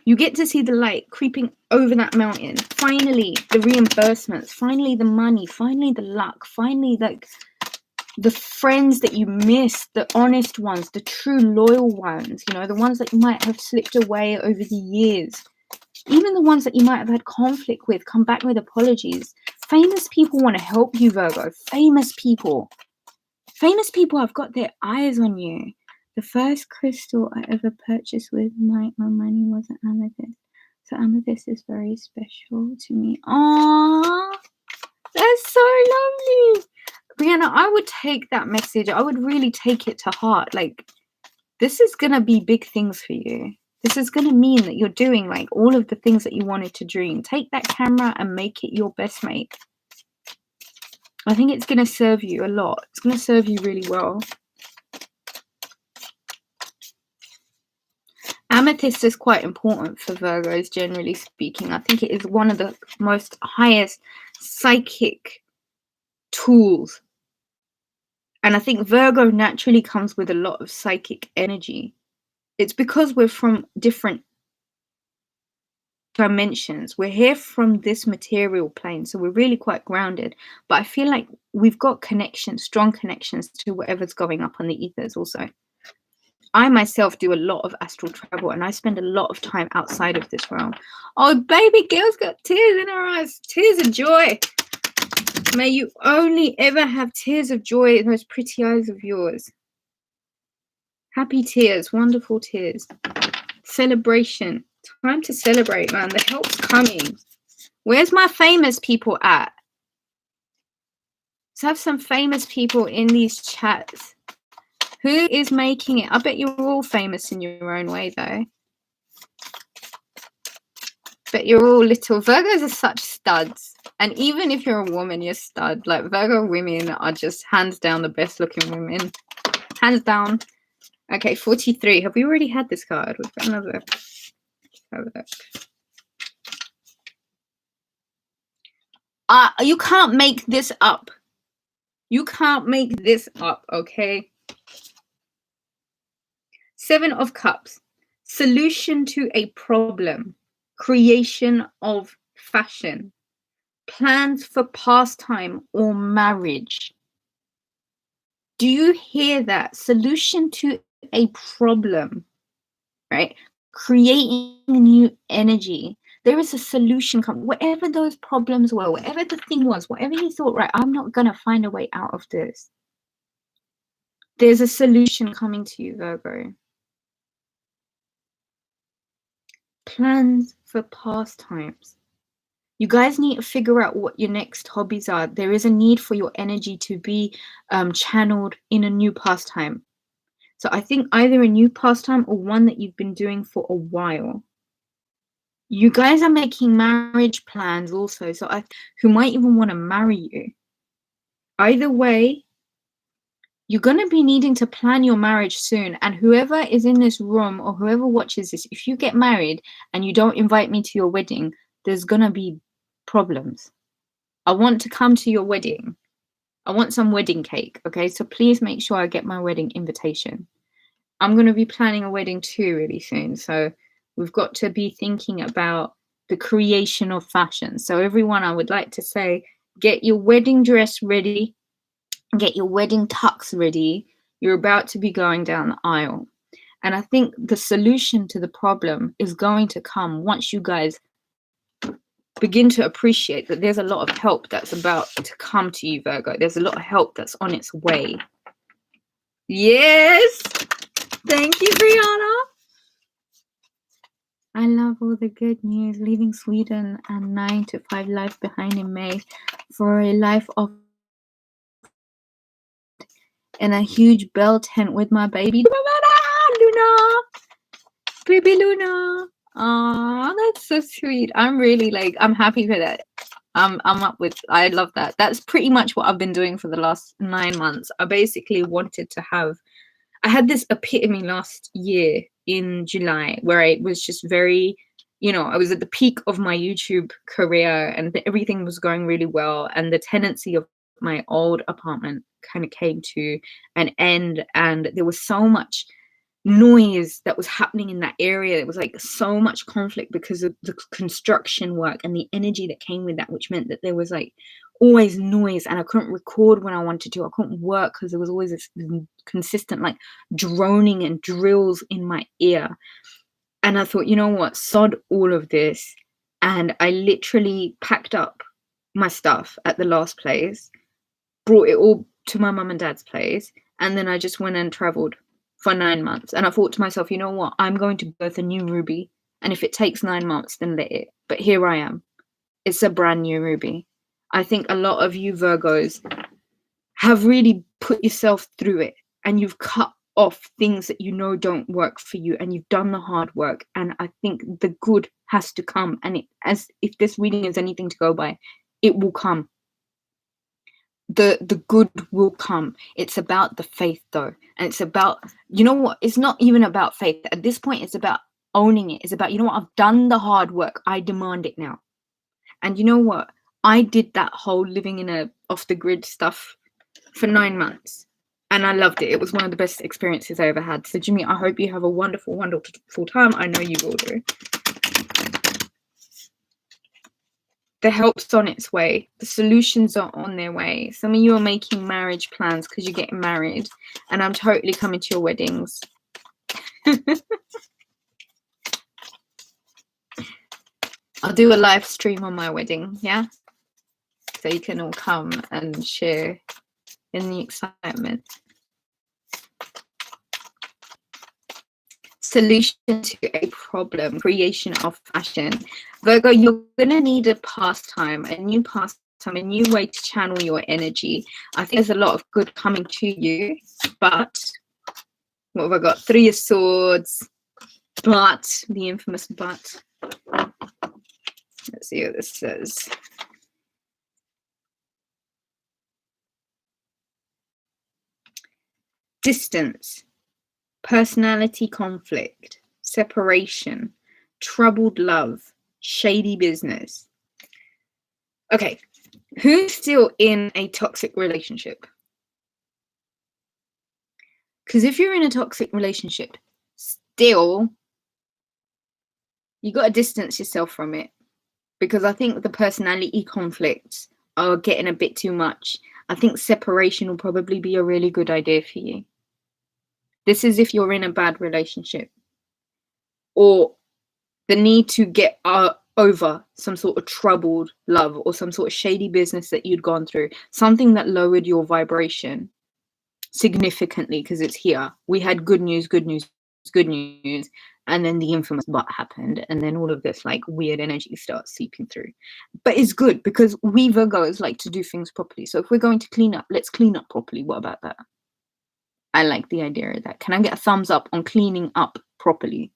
the light creeping over that mountain. Finally, the reimbursements, finally the money, finally the luck, finally like the friends that you missed, the honest ones, the true loyal ones, you know, the ones that you might have slipped away over the years. Even the ones that you might have had conflict with, come back with apologies. Famous people want to help you, Virgo. Famous people have got their eyes on you. The first crystal I ever purchased with my own money was an amethyst. So amethyst is very special to me. Aww, that's so lovely. Brianna, I would take that message. I would really take it to heart. Like, this is going to be big things for you. This is going to mean that you're doing like all of the things that you wanted to dream. Take that camera and make it your best mate. I think it's going to serve you a lot. It's going to serve you really well. Amethyst is quite important for Virgos, generally speaking. I think it is one of the most highest psychic tools. And I think Virgo naturally comes with a lot of psychic energy. It's because we're from different dimensions. We're here from this material plane, so we're really quite grounded. But I feel like we've got connections, strong connections to whatever's going up on the ethers also. I myself do a lot of astral travel, and I spend a lot of time outside of this realm. Oh, baby girl's got tears in her eyes. Tears of joy. May you only ever have tears of joy in those pretty eyes of yours. Happy tears, wonderful tears. Celebration. Time to celebrate, man. The help's coming. Where's my famous people at? Let's have some famous people in these chats. Who is making it? I bet you're all famous in your own way, though. But you're all little. Virgos are such studs. And even if you're a woman, you're stud. Like, Virgo women are just hands down the best looking women. Hands down. Okay, 43. Have we already had this card? We've got another. Let's have a look. You can't make this up. You can't make this up, okay? 7 of Cups. Solution to a problem. Creation of fashion. Plans for pastime or marriage. Do you hear that? Solution to a problem, right? Creating new energy. There is a solution coming. Whatever those problems were, whatever the thing was, whatever you thought, right, I'm not going to find a way out of this. There's a solution coming to you, Virgo. Plans for pastimes. You guys need to figure out what your next hobbies are. There is a need for your energy to be channeled in a new pastime. So I think either a new pastime or one that you've been doing for a while. You guys are making marriage plans also. So who might even want to marry you. Either way, you're going to be needing to plan your marriage soon. And whoever is in this room or whoever watches this, if you get married and you don't invite me to your wedding, there's going to be problems. I want to come to your wedding. I want some wedding cake, okay? So please make sure I get my wedding invitation. I'm going to be planning a wedding too really soon. So we've got to be thinking about the creation of fashion. So everyone, I would like to say, get your wedding dress ready. Get your wedding tux ready. You're about to be going down the aisle. And I think the solution to the problem is going to come once you guys begin to appreciate that there's a lot of help that's about to come to you, Virgo. There's a lot of help that's on its way. Yes. Thank you, Brianna. I love all the good news. Leaving Sweden and 9 to 5 life behind in May for a life of in a huge bell tent with my baby Luna. Baby Luna. Oh, that's so sweet. I'm really I'm happy for that. I love that. That's pretty much what I've been doing for the last 9 months. I basically wanted to I had this epitome last year in July where I was just very, I was at the peak of my YouTube career and everything was going really well. And the tenancy of my old apartment kind of came to an end. And there was so much noise that was happening in that area. It was like so much conflict because of the construction work and the energy that came with that, which meant that there was like always noise, and I couldn't record when I wanted to. I couldn't work because there was always this consistent like droning and drills in my ear. And I thought, you know what, sod all of this. And I literally packed up my stuff at the last place, brought it all to my mum and dad's place, and then I just went and traveled for 9 months. And I thought to myself, you know what, I'm going to birth a new Ruby, and if it takes 9 months, then let it. But here I am. It's a brand new Ruby. I think a lot of you Virgos have really put yourself through it, and you've cut off things that you know don't work for you, and you've done the hard work. And I think the good has to come, and as if this reading is anything to go by, it will come. The good will come. It's about the faith though, and it's about, you know what, it's not even about faith at this point. It's about owning it. It's about, you know what, I've done the hard work, I demand it now. And you know what, I did that whole living in a off the grid stuff for 9 months, and I loved it. It was one of the best experiences I ever had. So Jimmy, I hope you have a wonderful, wonderful time. I know you will do. The help's on its way. The solutions are on their way. Some of you are making marriage plans because you're getting married, and I'm totally coming to your weddings. I'll do a live stream on my wedding, yeah? So you can all come and share in the excitement. Solution to a problem, creation of fashion. Virgo, you're going to need a pastime, a new way to channel your energy. I think there's a lot of good coming to you, but what have I got? 3 of Swords, but, the infamous but. Let's see what this says. Distance, personality conflict, separation, troubled love, shady business. Okay, who's still in a toxic relationship? Because if you're in a toxic relationship, still, you got to distance yourself from it. Because I think the personality conflicts are getting a bit too much. I think separation will probably be a really good idea for you. This is if you're in a bad relationship, or the need to get over some sort of troubled love or some sort of shady business that you'd gone through, something that lowered your vibration significantly, because it's here. We had good news, and then the infamous but happened, and then all of this like weird energy starts seeping through. But it's good because we Virgos like to do things properly. So if we're going to clean up, let's clean up properly. What about that? I like the idea of that. Can I get a thumbs up on cleaning up properly?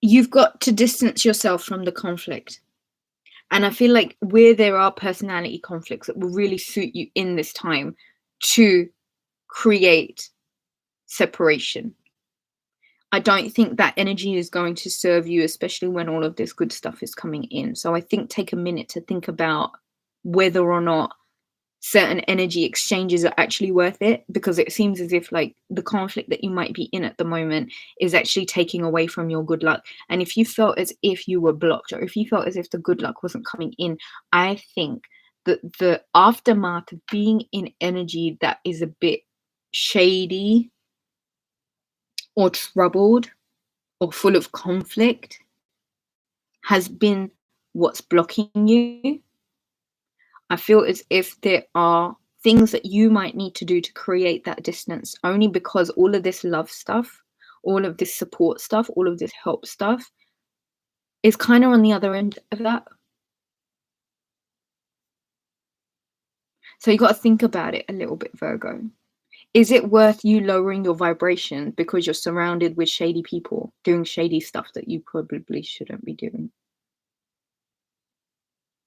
You've got to distance yourself from the conflict. And I feel like where there are personality conflicts, that will really suit you in this time to create separation. I don't think that energy is going to serve you, especially when all of this good stuff is coming in. So I think take a minute to think about whether or not certain energy exchanges are actually worth it, because it seems as if like the conflict that you might be in at the moment is actually taking away from your good luck. And if you felt as if you were blocked, or if you felt as if the good luck wasn't coming in, I think that the aftermath of being in energy that is a bit shady or troubled or full of conflict has been what's blocking you. I feel as if there are things that you might need to do to create that distance, only because all of this love stuff, all of this support stuff, all of this help stuff is kind of on the other end of that. So you got to think about it a little bit, Virgo. Is it worth you lowering your vibration because you're surrounded with shady people doing shady stuff that you probably shouldn't be doing?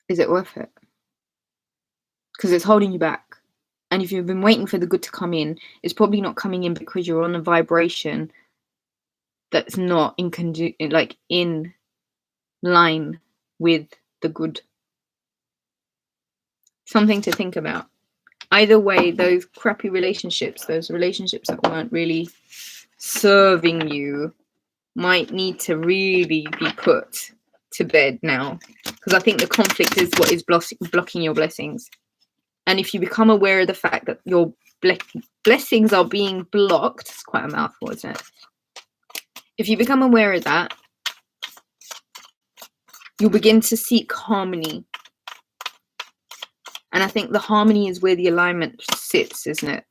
Is it worth it? Because it's holding you back. And if you've been waiting for the good to come in, it's probably not coming in because you're on a vibration that's not in line with the good. Something to think about. Either way, those crappy relationships, those relationships that weren't really serving you, might need to really be put to bed now, because I think the conflict is what is blocking your blessings. And if you become aware of the fact that your blessings are being blocked, it's quite a mouthful, isn't it? If you become aware of that, you'll begin to seek harmony. And I think the harmony is where the alignment sits, isn't it?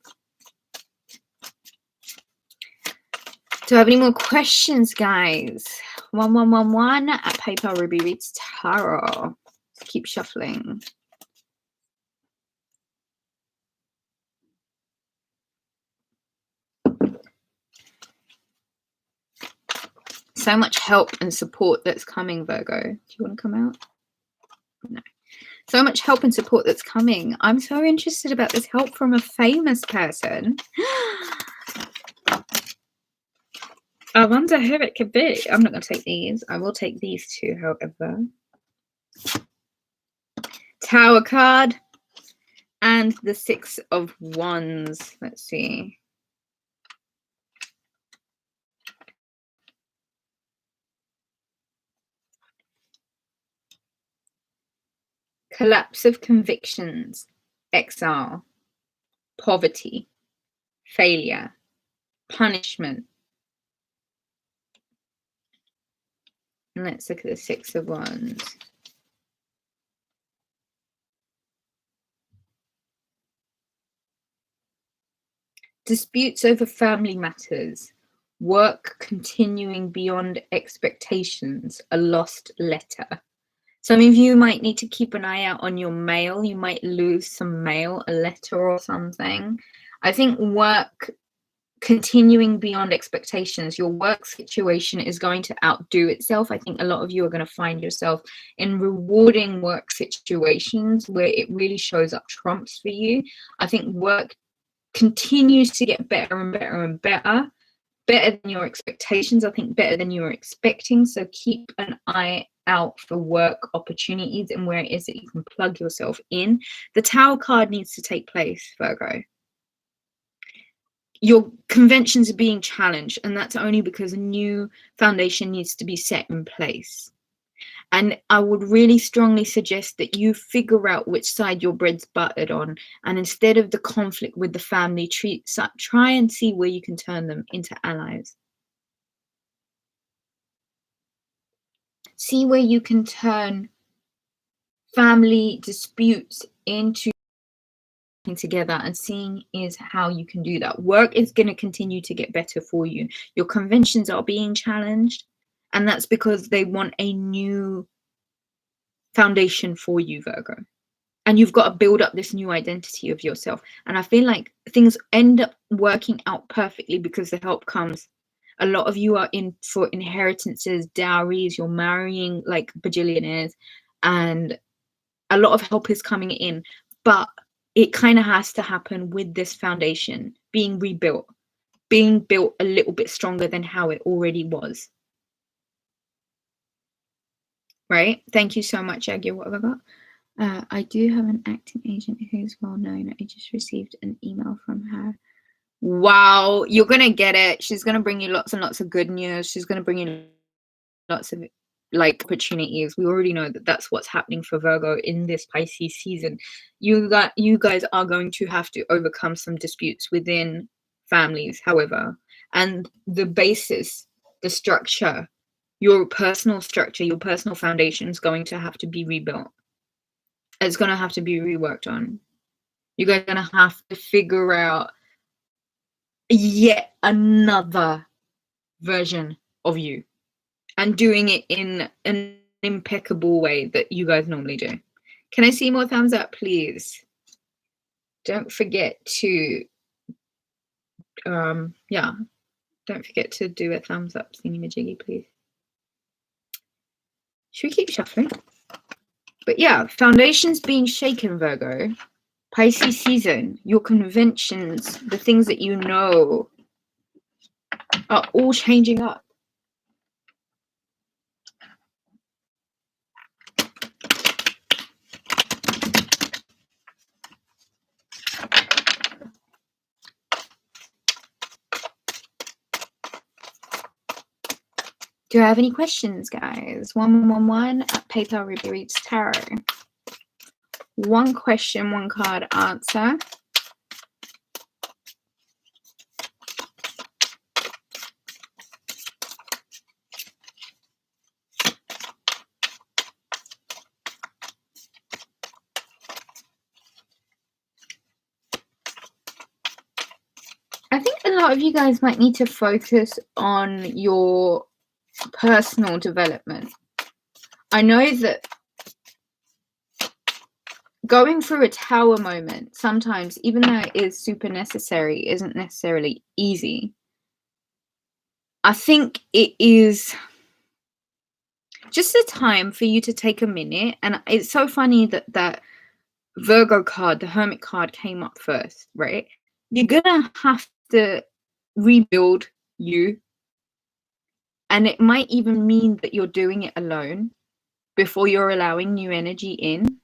Do I have any more questions, guys? 1111 at PayPal Ruby Reads Tarot. Let's keep shuffling. So much help and support that's coming, Virgo. Do you want to come out? No. So much help and support that's coming. I'm so interested about this help from a famous person. I wonder who it could be. I'm not going to take these. I will take these two, however. Tower card and the 6 of Wands. Let's see. Collapse of convictions, exile, poverty, failure, punishment. And let's look at the 6 of Wands. Disputes over family matters, work continuing beyond expectations, a lost letter. Some of you might need to keep an eye out on your mail. You might lose some mail, a letter or something. I think work continuing beyond expectations. Your work situation is going to outdo itself. I think a lot of you are going to find yourself in rewarding work situations where it really shows up trumps for you. I think work continues to get better and better and better. Better than your expectations. I think better than you were expecting. So keep an eye out for work opportunities and where it is that you can plug yourself in. The Tower card needs to take place, Virgo. Your conventions are being challenged, and that's only because a new foundation needs to be set in place. And I would really strongly suggest that you figure out which side your bread's buttered on, and instead of the conflict with the family, try and see where you can turn them into allies. See where you can turn family disputes into together, and seeing is how you can do that. Work is going to continue to get better for you. Your conventions are being challenged, and that's because they want a new foundation for you, Virgo. And you've got to build up this new identity of yourself. And I feel like things end up working out perfectly because the help comes. A lot of you are in for inheritances, dowries, you're marrying like bajillionaires, and a lot of help is coming in. But it kind of has to happen with this foundation being rebuilt, being built a little bit stronger than how it already was. Right? Thank you so much, Aggie. What have I got? I do have an acting agent who's well known. I just received an email from her. Wow, you're going to get it. She's going to bring you lots and lots of good news. She's going to bring you lots of like opportunities. We already know that that's what's happening for Virgo in this Pisces season. You guys are going to have to overcome some disputes within families, however, and the basis, the structure, your personal structure, your personal foundation is going to have to be rebuilt. It's going to have to be reworked on. You guys are going to have to figure out yet another version of you, and doing it in an impeccable way that you guys normally do. Can I see more thumbs up, please? Don't forget to, don't forget to do a thumbs up thingy-majiggy, please. Should we keep shuffling? But yeah, foundations being shaken, Virgo. Pisces season, your conventions, the things that you know are all changing up. Do I have any questions, guys? 111 at PayPal Ruby Reads Tarot. One question, one card answer. I think a lot of you guys might need to focus on your personal development. I know that going through a tower moment sometimes, even though it is super necessary, isn't necessarily easy. I think it is just a time for you to take a minute. And it's so funny that that Virgo card, the Hermit card, came up first, right? You're gonna have to rebuild you. And it might even mean that you're doing it alone before you're allowing new energy in.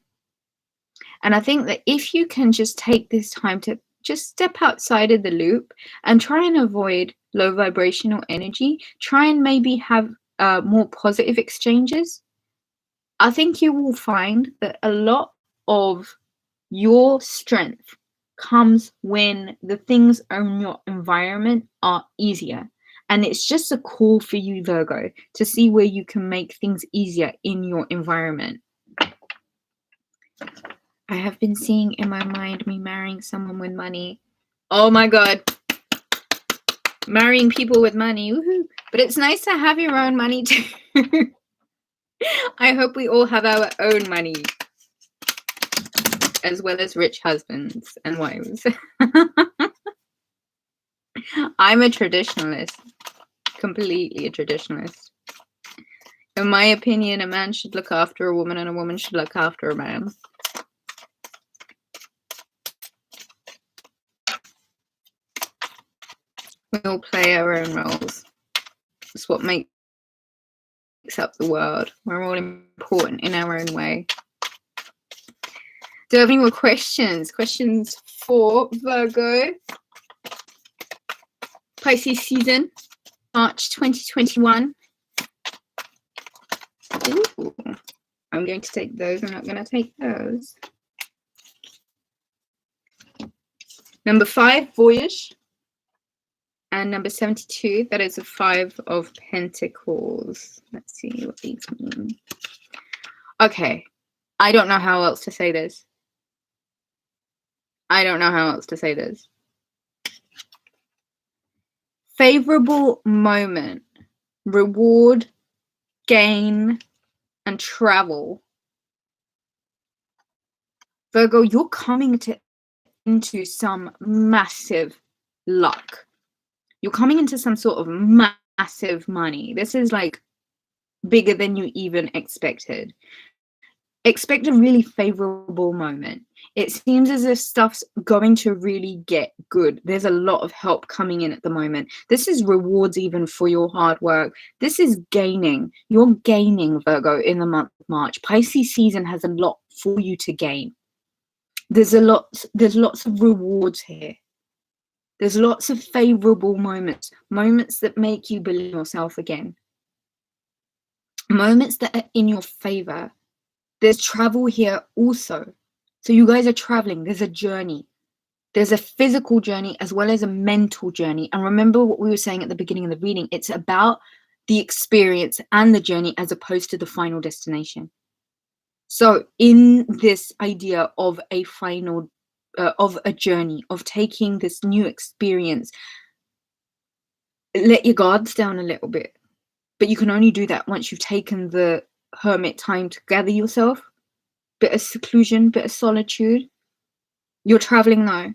And I think that if you can just take this time to just step outside of the loop and try and avoid low vibrational energy, try and maybe have more positive exchanges, I think you will find that a lot of your strength comes when the things in your environment are easier. And it's just a call for you, Virgo, to see where you can make things easier in your environment. I have been seeing in my mind me marrying someone with money. Oh my God. Marrying people with money. Woohoo. But it's nice to have your own money too. I hope we all have our own money, as well as rich husbands and wives. I'm a traditionalist. Completely a traditionalist. In my opinion, a man should look after a woman and a woman should look after a man. We all play our own roles. It's what makes up the world. We're all important in our own way. Do you have any more questions? Questions for Virgo? Pisces season, March 2021. Ooh, I'm going to take those. I'm not going to take those. Number 5, Voyage. And number 72, that is a 5 of Pentacles. Let's see what these mean. Okay. I don't know how else to say this. I don't know how else to say this. Favorable moment, reward, gain, and travel. Virgo, you're coming into some massive luck. You're coming into some sort of massive money. This is like bigger than you even expected. Expect a really favorable moment. It seems as if stuff's going to really get good. There's a lot of help coming in at the moment. This is rewards even for your hard work. This is gaining. You're gaining, Virgo, in the month of March. Pisces season has a lot for you to gain. There's lots of rewards here. There's lots of favorable moments, moments that make you believe in yourself again, moments that are in your favor. There's travel here also. So you guys are traveling. There's a journey. There's a physical journey as well as a mental journey. And remember what we were saying at the beginning of the reading. It's about the experience and the journey as opposed to the final destination. So in this idea of a final, of a journey, of taking this new experience, let your guards down a little bit. But you can only do that once you've taken the hermit time to gather yourself. Bit of seclusion, bit of solitude. You're traveling now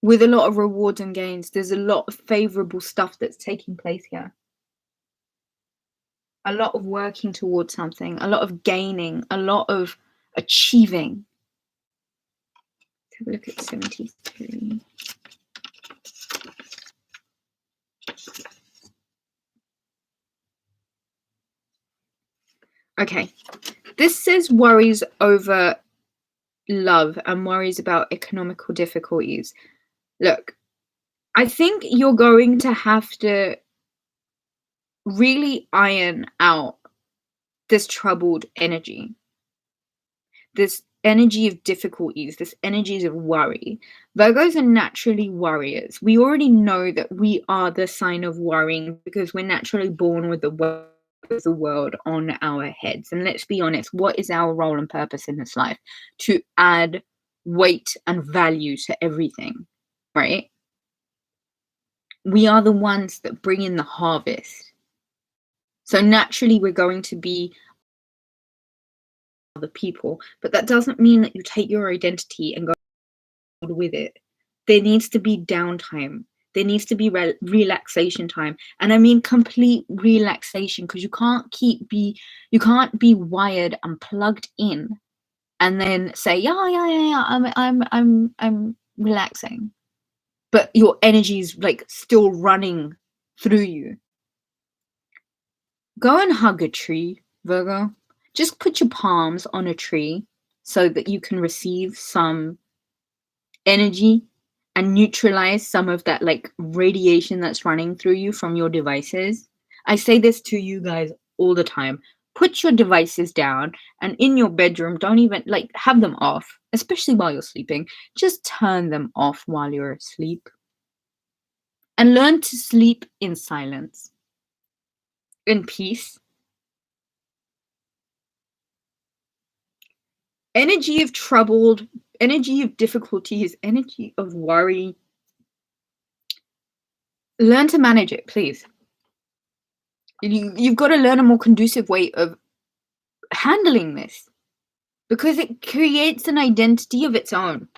with a lot of rewards and gains. There's a lot of favorable stuff that's taking place here. A lot of working towards something, a lot of gaining, a lot of achieving. Let's have a look at 73. Okay, this says worries over love and worries about economical difficulties. Look, I think you're going to have to really iron out this troubled energy, this energy of difficulties, this energies of worry. Virgos are naturally worriers. We already know that we are the sign of worrying because we're naturally born with the world on our heads. And let's be honest, what is our role and purpose in this life? To add weight and value to everything, right? We are the ones that bring in the harvest. So naturally, we're going to be other people, but that doesn't mean that you take your identity and go with it. There needs to be downtime. There needs to be relaxation time, and I mean complete relaxation, because you can't be wired and plugged in, and then say yeah, I'm relaxing, but your energy is like still running through you. Go and hug a tree, Virgo. Just put your palms on a tree so that you can receive some energy and neutralize some of that like radiation that's running through you from your devices. I say this to you guys all the time. Put your devices down, and in your bedroom, don't even like have them off, especially while you're sleeping. Just turn them off while you're asleep. And learn to sleep in silence, in peace. Energy of troubled, energy of difficulties, energy of worry. Learn to manage it, please. You've got to learn a more conducive way of handling this, because it creates an identity of its own.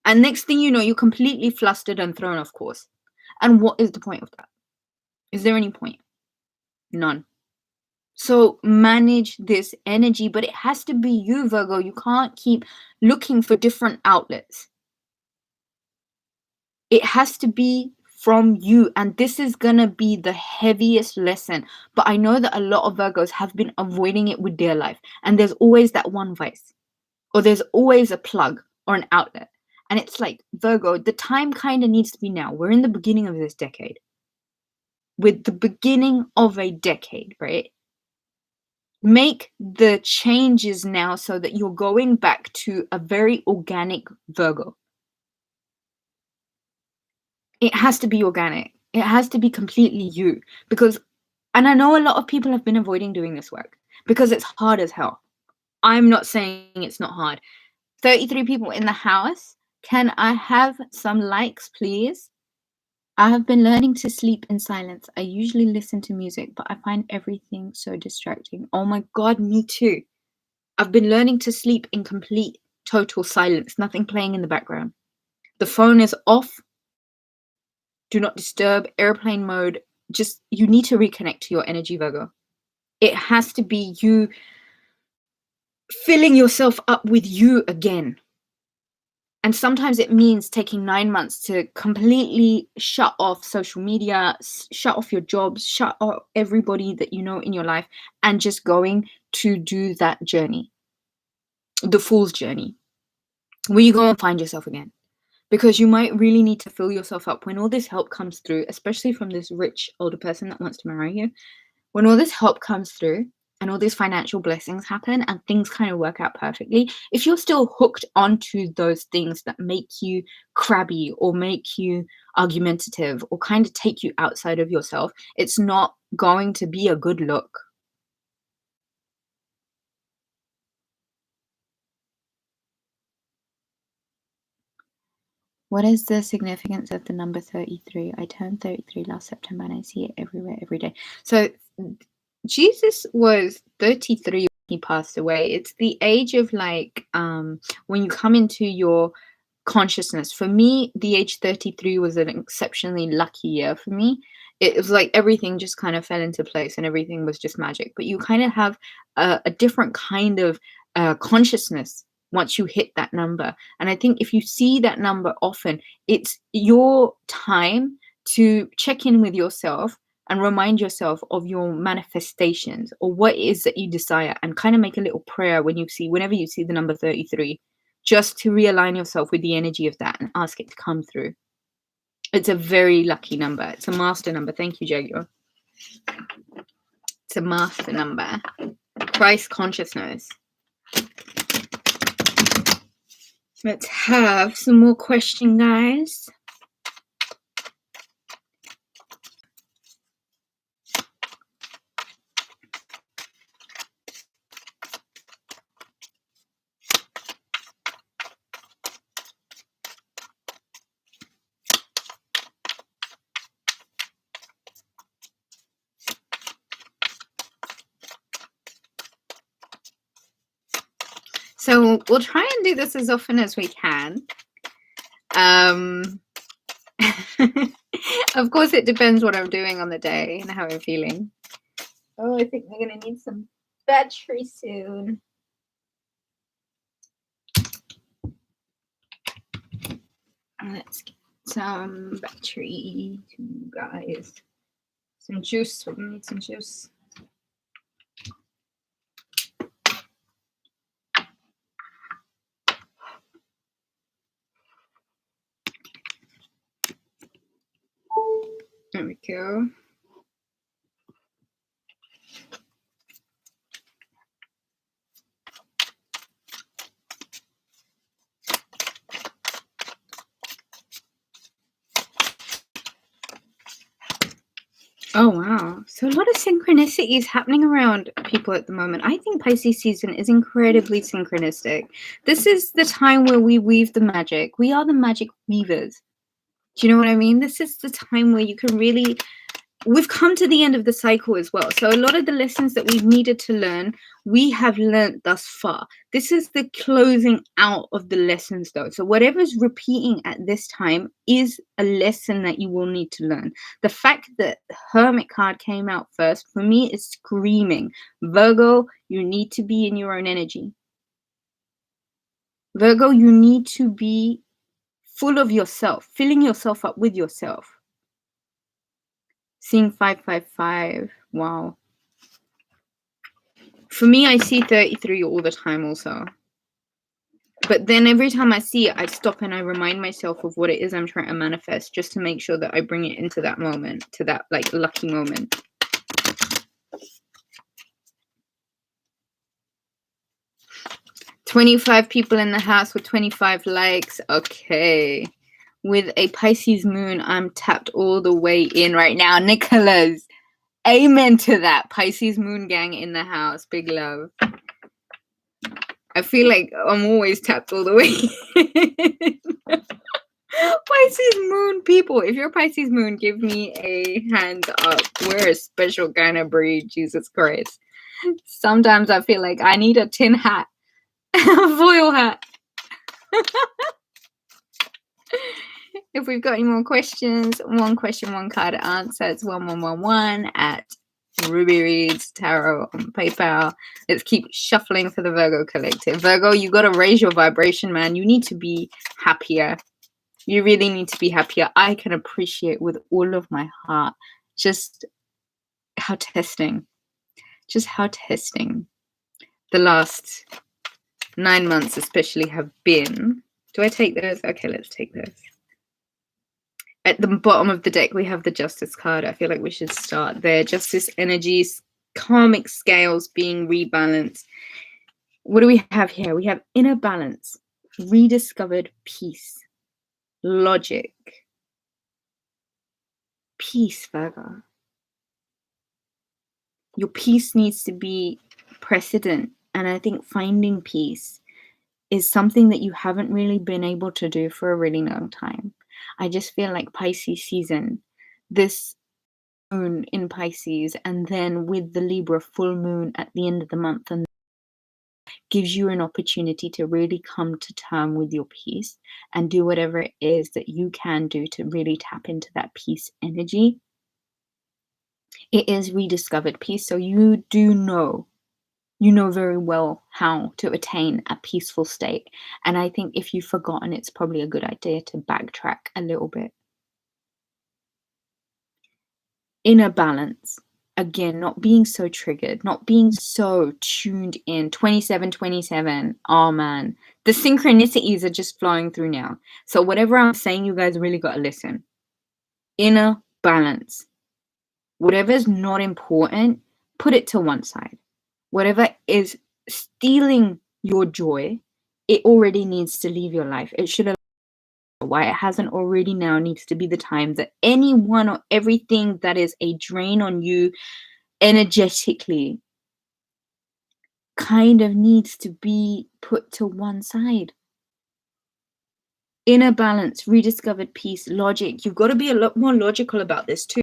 And next thing you know, you're completely flustered and thrown off course. And what is the point of that? Is there any point? None. So manage this energy, but it has to be you, Virgo. You can't keep looking for different outlets. It has to be from you, and this is gonna be the heaviest lesson. But I know that a lot of Virgos have been avoiding it with their life, and there's always that one vice, or there's always a plug or an outlet. And it's like, Virgo, the time kind of needs to be now. We're in the beginning of this decade. With the beginning of a decade, right? Make the changes now so that you're going back to a very organic Virgo. It has to be organic. It has to be completely you. Because, and I know a lot of people have been avoiding doing this work because it's hard as hell. I'm not saying it's not hard. 33 people in the house. Can I have some likes, please? I have been learning to sleep in silence. I usually listen to music, but I find everything so distracting. Oh my God, me too. I've been learning to sleep in complete, total silence, nothing playing in the background. The phone is off. Do not disturb, airplane mode. Just, you need to reconnect to your energy, Virgo. It has to be you filling yourself up with you again. And sometimes it means taking 9 months to completely shut off social media, shut off your jobs, shut off everybody that you know in your life, and just going to do that journey, the fool's journey, where you go and find yourself again. Because you might really need to fill yourself up when all this help comes through, especially from this rich older person that wants to marry you. When all this help comes through and all these financial blessings happen and things kind of work out perfectly, if you're still hooked onto those things that make you crabby or make you argumentative or kind of take you outside of yourself, it's not going to be a good look. What is the significance of the number 33? I turned 33 last September and I see it everywhere, every day. So Jesus was 33 when he passed away. It's the age of like when you come into your consciousness. For me, the age 33 was an exceptionally lucky year for me. It was like everything just kind of fell into place and everything was just magic. But you kind of have a different kind of consciousness once you hit that number. And I think if you see that number often, it's your time to check in with yourself and remind yourself of your manifestations or what it is that you desire, and kind of make a little prayer whenever you see the number 33, just to realign yourself with the energy of that and ask it to come through. It's a very lucky number. It's a master number. Thank you, Jaguar. It's a master number. Christ consciousness. Let's have some more question, guys. So we'll try and do this as often as we can. Of course, it depends what I'm doing on the day and how I'm feeling. Oh, I think we're going to need some battery soon. Let's get some battery too, guys. Some juice. We're going to need some juice. There we go. Oh, wow. So a lot of synchronicities happening around people at the moment. I think Pisces season is incredibly synchronistic. This is the time where we weave the magic. We are the magic weavers. Do you know what I mean? This is the time where you can really... We've come to the end of the cycle as well. So a lot of the lessons that we've needed to learn, we have learned thus far. This is the closing out of the lessons though. So whatever's repeating at this time is a lesson that you will need to learn. The fact that the Hermit card came out first, for me, is screaming. Virgo, you need to be in your own energy. Virgo, you need to be full of yourself, filling yourself up with yourself. Seeing 555. Wow. For me, I see 33 all the time also. But then every time I see it, I stop and I remind myself of what it is I'm trying to manifest, just to make sure that I bring it into that moment, to that like lucky moment. $25 people in the house with 25 likes. Okay. With a Pisces moon, I'm tapped all the way in right now. Nicholas, amen to that. Pisces moon gang in the house. Big love. I feel like I'm always tapped all the way in. Pisces moon people. If you're Pisces moon, give me a hand up. We're a special kind of breed. Jesus Christ. Sometimes I feel like I need a tin hat. A foil hat. If we've got any more questions, one question, one card answer. It's 1111 at Ruby Reads Tarot on PayPal. Let's keep shuffling for the Virgo collective. Virgo, you got to raise your vibration, man. You need to be happier. You really need to be happier. I can appreciate with all of my heart just how testing the last 9 months especially have been. Do I take those? Okay, let's take those. At the bottom of the deck, we have the Justice card. I feel like we should start there. Justice energies, karmic scales being rebalanced. What do we have here? We have inner balance, rediscovered peace, logic. Peace, Virgo. Your peace needs to be precedent. And I think finding peace is something that you haven't really been able to do for a really long time. I just feel like Pisces season, this moon in Pisces, and then with the Libra full moon at the end of the month, and gives you an opportunity to really come to term with your peace and do whatever it is that you can do to really tap into that peace energy. It is rediscovered peace. So you know very well how to attain a peaceful state. And I think if you've forgotten, it's probably a good idea to backtrack a little bit. Inner balance. Again, not being so triggered, not being so tuned in. 2727. Oh man. The synchronicities are just flowing through now. So whatever I'm saying, you guys really got to listen. Inner balance. Whatever's not important, put it to one side. Whatever is stealing your joy, it already needs to leave your life. It should have. Why it hasn't already now needs to be the time that anyone or everything that is a drain on you energetically kind of needs to be put to one side. Inner balance, rediscovered peace, logic. You've got to be a lot more logical about this too.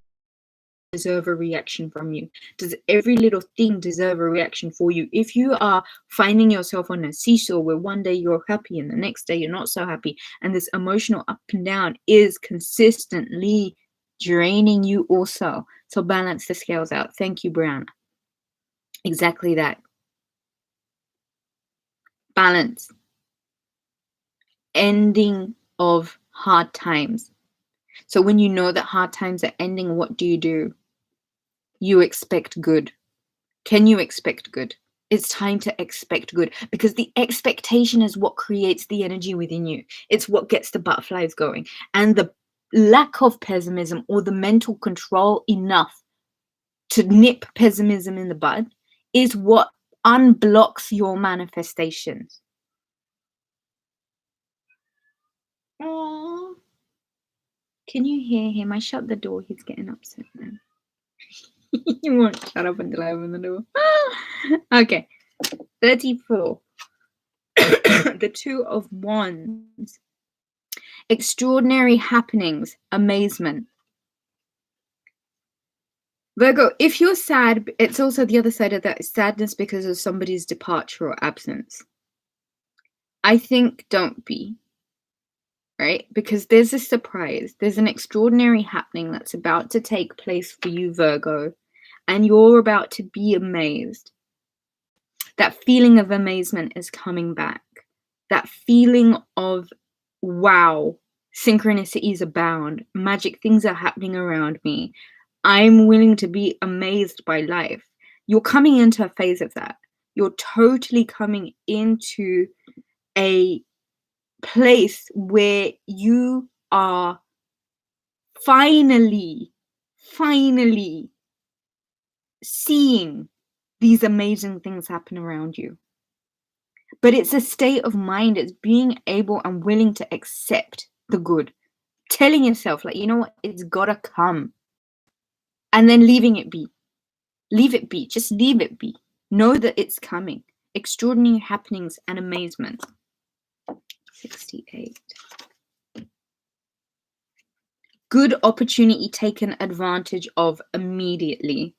Deserve a reaction from you? Does every little thing deserve a reaction for you? If you are finding yourself on a seesaw where one day you're happy and the next day you're not so happy, and this emotional up and down is consistently draining you also, so balance the scales out. Thank you, Brown. Exactly that. Balance. Ending of hard times. So when you know that hard times are ending, what do? You expect good. Can you expect good? It's time to expect good, because the expectation is what creates the energy within you. It's what gets the butterflies going. And the lack of pessimism, or the mental control enough to nip pessimism in the bud, is what unblocks your manifestations. Oh, can you hear him? I shut the door. He's getting upset now. He won't shut up until I open the door. Okay. 34. The Two of Wands. Extraordinary happenings. Amazement. Virgo, if you're sad, it's also the other side of that, sadness because of somebody's departure or absence. I think don't be. Right? Because there's a surprise. There's an extraordinary happening that's about to take place for you, Virgo. And you're about to be amazed. That feeling of amazement is coming back. That feeling of, wow, synchronicities abound. Magic things are happening around me. I'm willing to be amazed by life. You're coming into a phase of that. You're totally coming into a place where you are finally seeing these amazing things happen around you. But it's a state of mind. It's being able and willing to accept the good. Telling yourself, like, you know what, it's gotta come. And then leaving it be. Leave it be. Just leave it be. Know that it's coming. Extraordinary happenings and amazement. 68. Good opportunity taken advantage of immediately.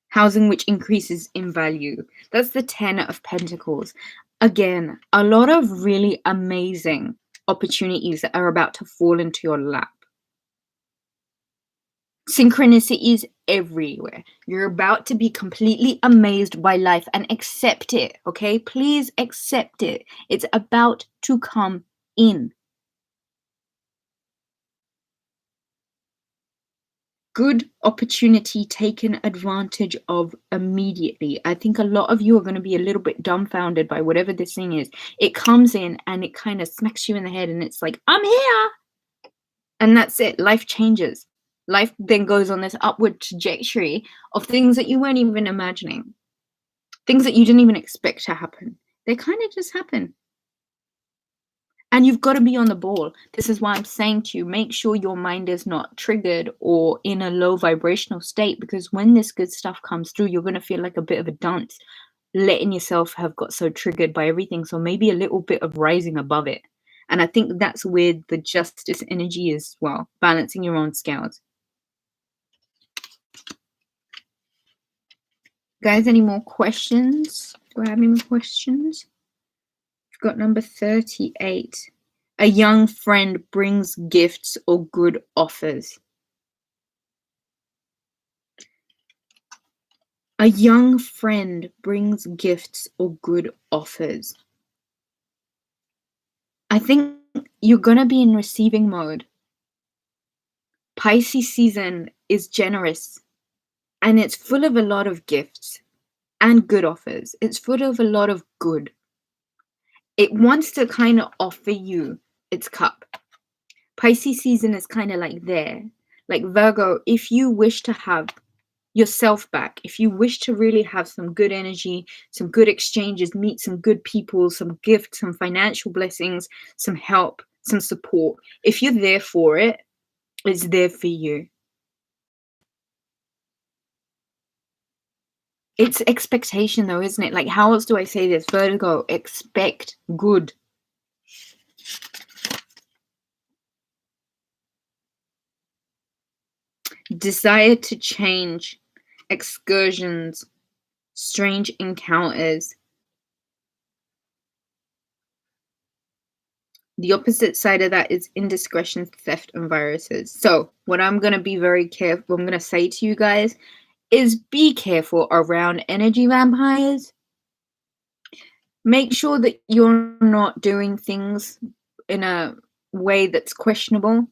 Housing which increases in value. That's the 10 of Pentacles. Again, a lot of really amazing opportunities that are about to fall into your lap. Synchronicities everywhere. You're about to be completely amazed by life and accept it, okay? Please accept it. It's about to come in. Good opportunity taken advantage of immediately. I think a lot of you are going to be a little bit dumbfounded by whatever this thing is. It comes in and it kind of smacks you in the head and it's like, I'm here. And that's it. Life changes. Life then goes on this upward trajectory of things that you weren't even imagining. Things that you didn't even expect to happen. They kind of just happen. And you've got to be on the ball. This is why I'm saying to you, make sure your mind is not triggered or in a low vibrational state, because when this good stuff comes through, you're going to feel like a bit of a dunce, letting yourself have got so triggered by everything. So maybe a little bit of rising above it. And I think that's where the justice energy is as well, balancing your own scales. Guys, any more questions? Do I have any more questions? We've got number 38. A young friend brings gifts or good offers. A young friend brings gifts or good offers. I think you're going to be in receiving mode. Pisces season is generous and it's full of a lot of gifts and good offers. It's full of a lot of good. It wants to kind of offer you its cup. Pisces season is kind of like there. Like Virgo, if you wish to have yourself back, if you wish to really have some good energy, some good exchanges, meet some good people, some gifts, some financial blessings, some help, some support, if you're there for it, it's there for you. It's expectation though, isn't it? Like, how else do I say this? Virgo, expect good. Desire to change, excursions, strange encounters. The opposite side of that is indiscretion, theft, and viruses. So what I'm going to be very careful, I'm going to say to you guys is be careful around energy vampires. Make sure that you're not doing things in a way that's questionable.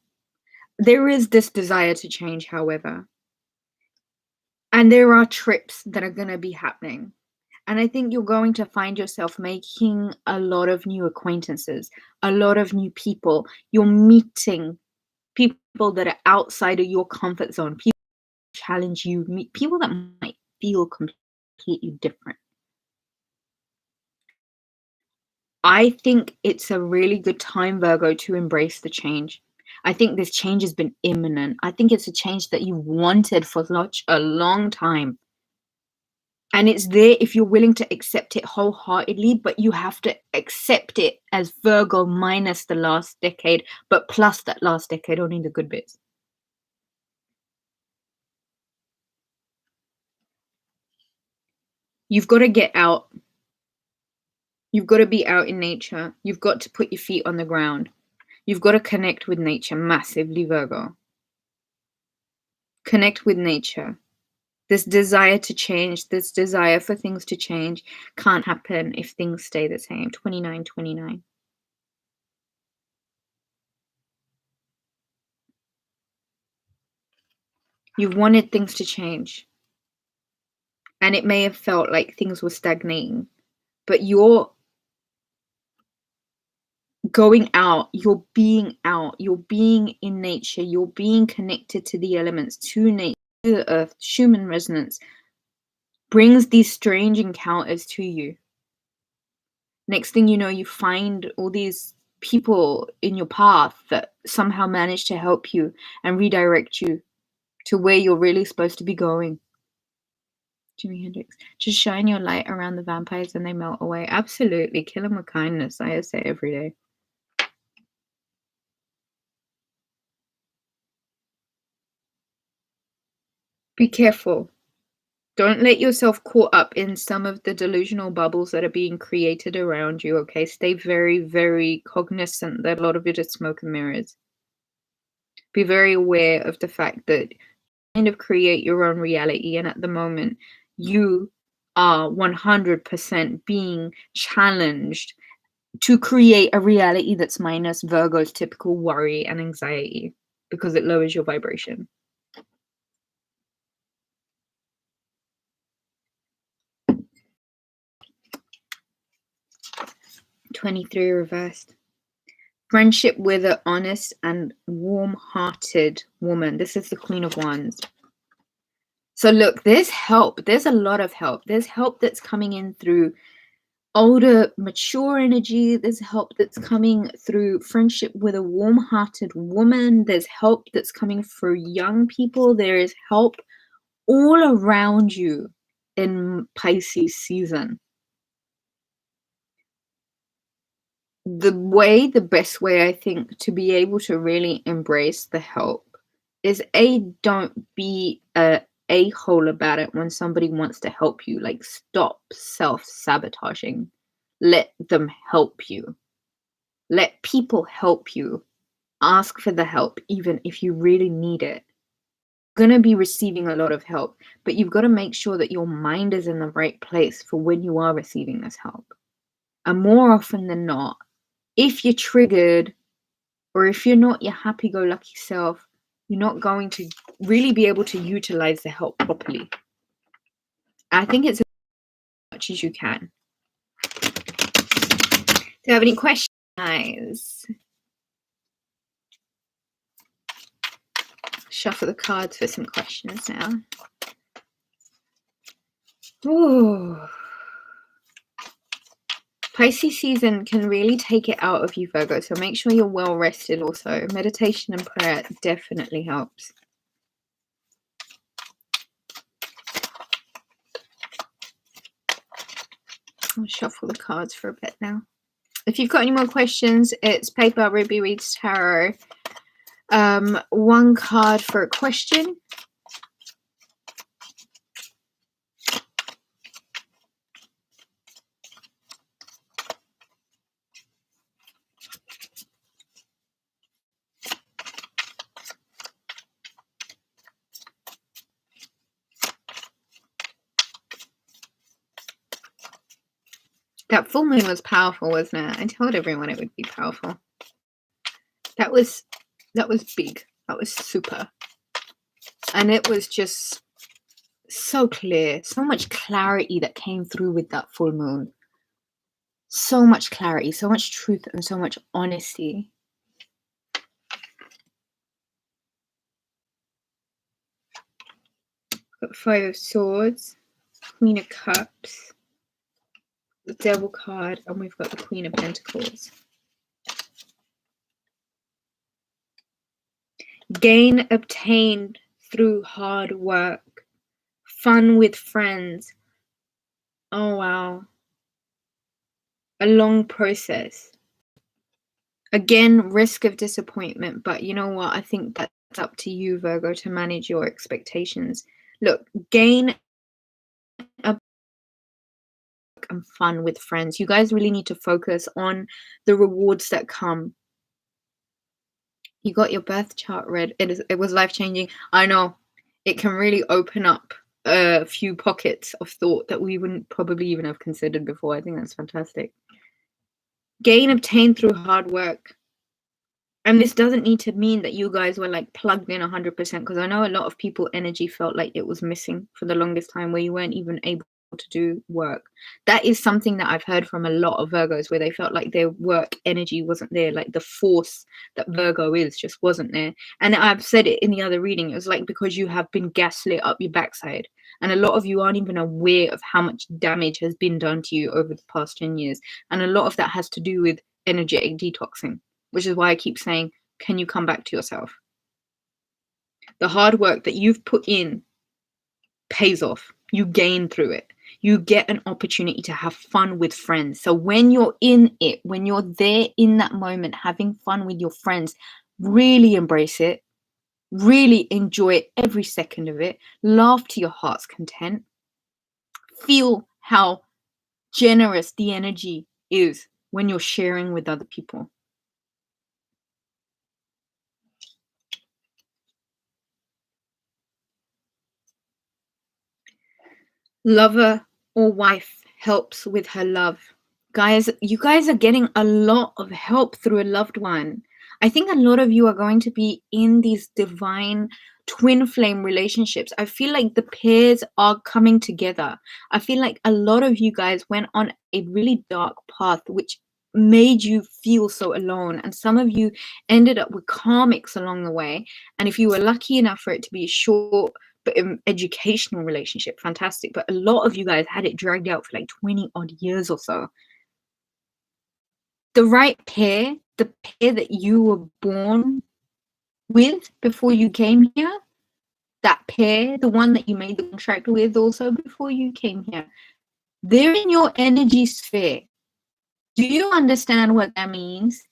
There is this desire to change, however, and there are trips that are going to be happening. And I think you're going to find yourself making a lot of new acquaintances, a lot of new people. You're meeting people that are outside of your comfort zone, people that challenge you, meet people that might feel completely different. I think it's a really good time, Virgo, to embrace the change. I think this change has been imminent. I think it's a change that you wanted for such a long time. And it's there if you're willing to accept it wholeheartedly, but you have to accept it as Virgo minus the last decade, but plus that last decade, only the good bits. You've got to get out. You've got to be out in nature. You've got to put your feet on the ground. You've got to connect with nature massively, Virgo. Connect with nature. This desire to change, this desire for things to change can't happen if things stay the same. 2929. You've wanted things to change. And it may have felt like things were stagnating, but you're going out, you're being in nature, you're being connected to the elements, to nature, to the earth. Schumann resonance brings these strange encounters to you. Next thing you know, you find all these people in your path that somehow manage to help you and redirect you to where you're really supposed to be going. Jimi Hendrix. Just shine your light around the vampires and they melt away. Absolutely. Kill them with kindness. I say every day. Be careful. Don't let yourself caught up in some of the delusional bubbles that are being created around you, okay? Stay very, very cognizant that a lot of it is smoke and mirrors. Be very aware of the fact that you kind of create your own reality, and at the moment, you are 100% being challenged to create a reality that's minus Virgo's typical worry and anxiety because it lowers your vibration. '23 reversed. Friendship with an honest and warm-hearted woman. This is the Queen of Wands. So look, there's help. There's a lot of help. There's help that's coming in through older, mature energy. There's help that's coming through friendship with a warm-hearted woman. There's help that's coming through young people. There is help all around you in Pisces season. The best way I think to be able to really embrace the help is don't be a hole about it when somebody wants to help you. Like, stop self-sabotaging. Let them help you. Let people help you. Ask for the help, even if you really need it. You're going to be receiving a lot of help, but you've got to make sure that your mind is in the right place for when you are receiving this help. And more often than not, if you're triggered or if you're not your happy-go-lucky self, you're not going to really be able to utilize the help properly. I think it's as much as you can. Do you have any questions, guys? Shuffle the cards for some questions now. Ooh. Pisces season can really take it out of you, Virgo, so make sure you're well rested also. Meditation and prayer definitely helps. I'll shuffle the cards for a bit now. If you've got any more questions, it's Paper Ruby Reads Tarot. One card for a question. That full moon was powerful, wasn't it? I told everyone it would be powerful. That was big. That was super. And it was just so clear. So much clarity that came through with that full moon. So much clarity, so much truth, and so much honesty. Got Five of Swords, Queen of Cups, the Devil card, and we've got the Queen of Pentacles. Gain obtained through hard work. Fun with friends. Oh, wow. A long process. Again, risk of disappointment, but you know what? I think that's up to you, Virgo, to manage your expectations. Look, gain and fun with friends. You guys really need to focus on the rewards that come. You got your birth chart read. It was life-changing. I know. It can really open up a few pockets of thought that we wouldn't probably even have considered before. I think that's fantastic. Gain obtained through hard work. And this doesn't need to mean that you guys were like plugged in 100%, because I know a lot of people energy felt like it was missing for the longest time, where you weren't even able to do work. That is something that I've heard from a lot of Virgos, where they felt like their work energy wasn't there, like the force that Virgo is just wasn't there. And I've said it in the other reading, it was like because you have been gaslit up your backside, and a lot of you aren't even aware of how much damage has been done to you over the past 10 years. And a lot of that has to do with energetic detoxing, which is why I keep saying, can you come back to yourself? The hard work that you've put in pays off. You gain through it. You get an opportunity to have fun with friends. So when you're in it, when you're there in that moment, having fun with your friends, really embrace it. Really enjoy every second of it. Laugh to your heart's content. Feel how generous the energy is when you're sharing with other people. Lover or wife helps with her love. Guys, you guys are getting a lot of help through a loved one. I think a lot of you are going to be in these divine twin flame relationships. I feel like the pairs are coming together. I feel like a lot of you guys went on a really dark path, which made you feel so alone. And some of you ended up with karmics along the way. And if you were lucky enough for it to be a short but educational relationship, fantastic. But a lot of you guys had it dragged out for like 20 odd years or so. The right pair, the pair that you were born with before you came here, that pair, the one that you made the contract with also before you came here, they're in your energy sphere. Do you understand what that means?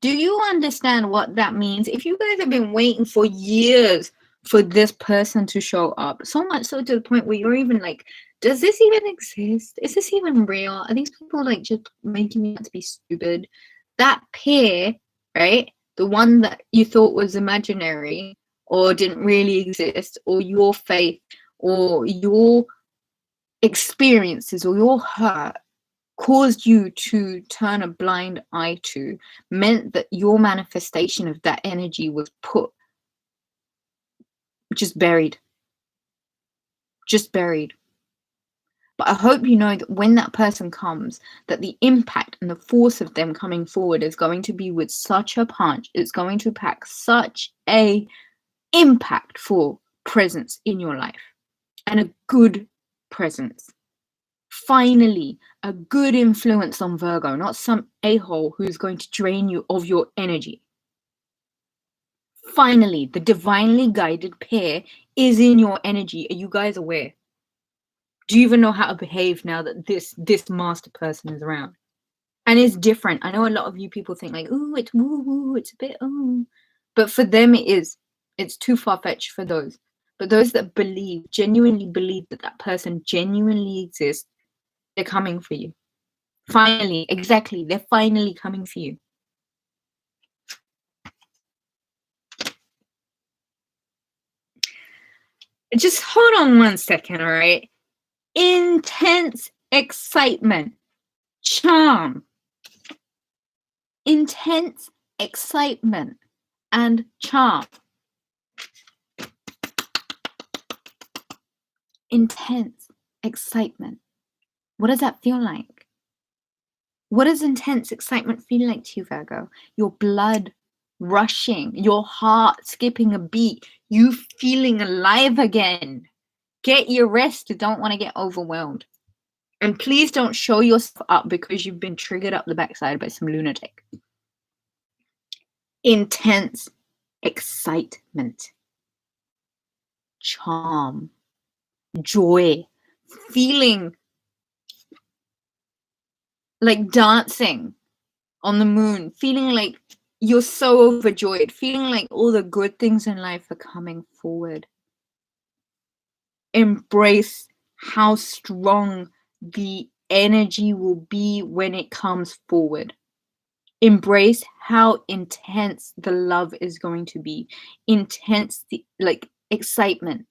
Do you understand what that means? If you guys have been waiting for years for this person to show up, so much so to the point where you're even like, does this even exist? Is this even real? Are these people like just making me out to be stupid? That pair, right? The one that you thought was imaginary or didn't really exist, or your faith or your experiences or your hurt caused you to turn a blind eye to, meant that your manifestation of that energy was put just buried. But I hope you know that when that person comes, that the impact and the force of them coming forward is going to be with such a punch. It's going to pack such a impactful presence in your life, and a good presence. Finally, a good influence on Virgo, not some a-hole who's going to drain you of your energy. Finally, the divinely guided pair is in your energy. Are you guys aware? Do you even know how to behave now that this master person is around? And it's different. I know a lot of you people think like, oh, it's woo-woo, it's a bit, oh. But for them it is. It's too far-fetched for those. But those that believe, genuinely believe that that person genuinely exists, they're coming for you. Finally, exactly, they're finally coming for you. Just hold on 1 second, all right? Intense excitement, charm. Intense excitement and charm. Intense excitement. What does that feel like? What does intense excitement feel like to you, Virgo? Your blood rushing, your heart skipping a beat, you feeling alive again. Get your rest. Don't want to get overwhelmed. And please don't show yourself up because you've been triggered up the backside by some lunatic. Intense excitement, charm, joy, feeling like dancing on the moon, feeling like you're so overjoyed, feeling like all the good things in life are coming forward. Embrace how strong the energy will be when it comes forward. Embrace how intense the love is going to be. Intense, like excitement,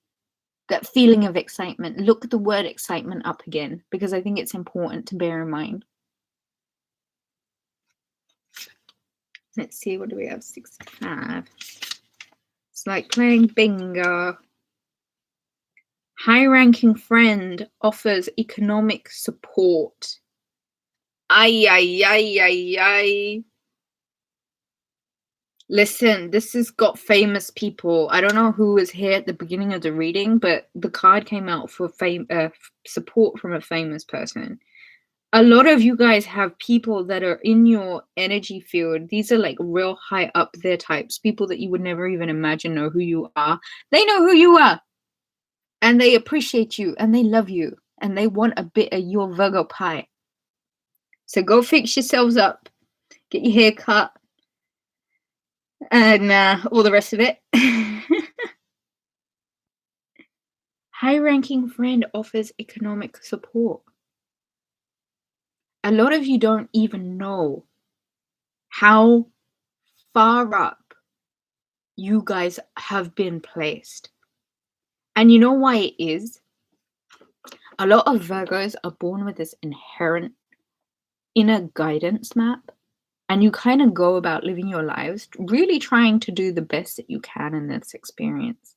that feeling of excitement. Look at the word excitement up again, because I think it's important to bear in mind. Let's see, what do we have? 6-5. It's like playing bingo. High-ranking friend offers economic support. Ay, ay, ay, ay, ay. Listen, this has got famous people. I don't know who was here at the beginning of the reading, but the card came out for support from a famous person. A lot of you guys have people that are in your energy field. These are like real high up there types, people that you would never even imagine know who you are. They know who you are, and they appreciate you, and they love you, and they want a bit of your Virgo pie. So go fix yourselves up, get your hair cut, and all the rest of it. High-ranking friend offers economic support. A lot of you don't even know how far up you guys have been placed. And you know why it is? A lot of Virgos are born with this inherent inner guidance map. And you kind of go about living your lives really trying to do the best that you can in this experience.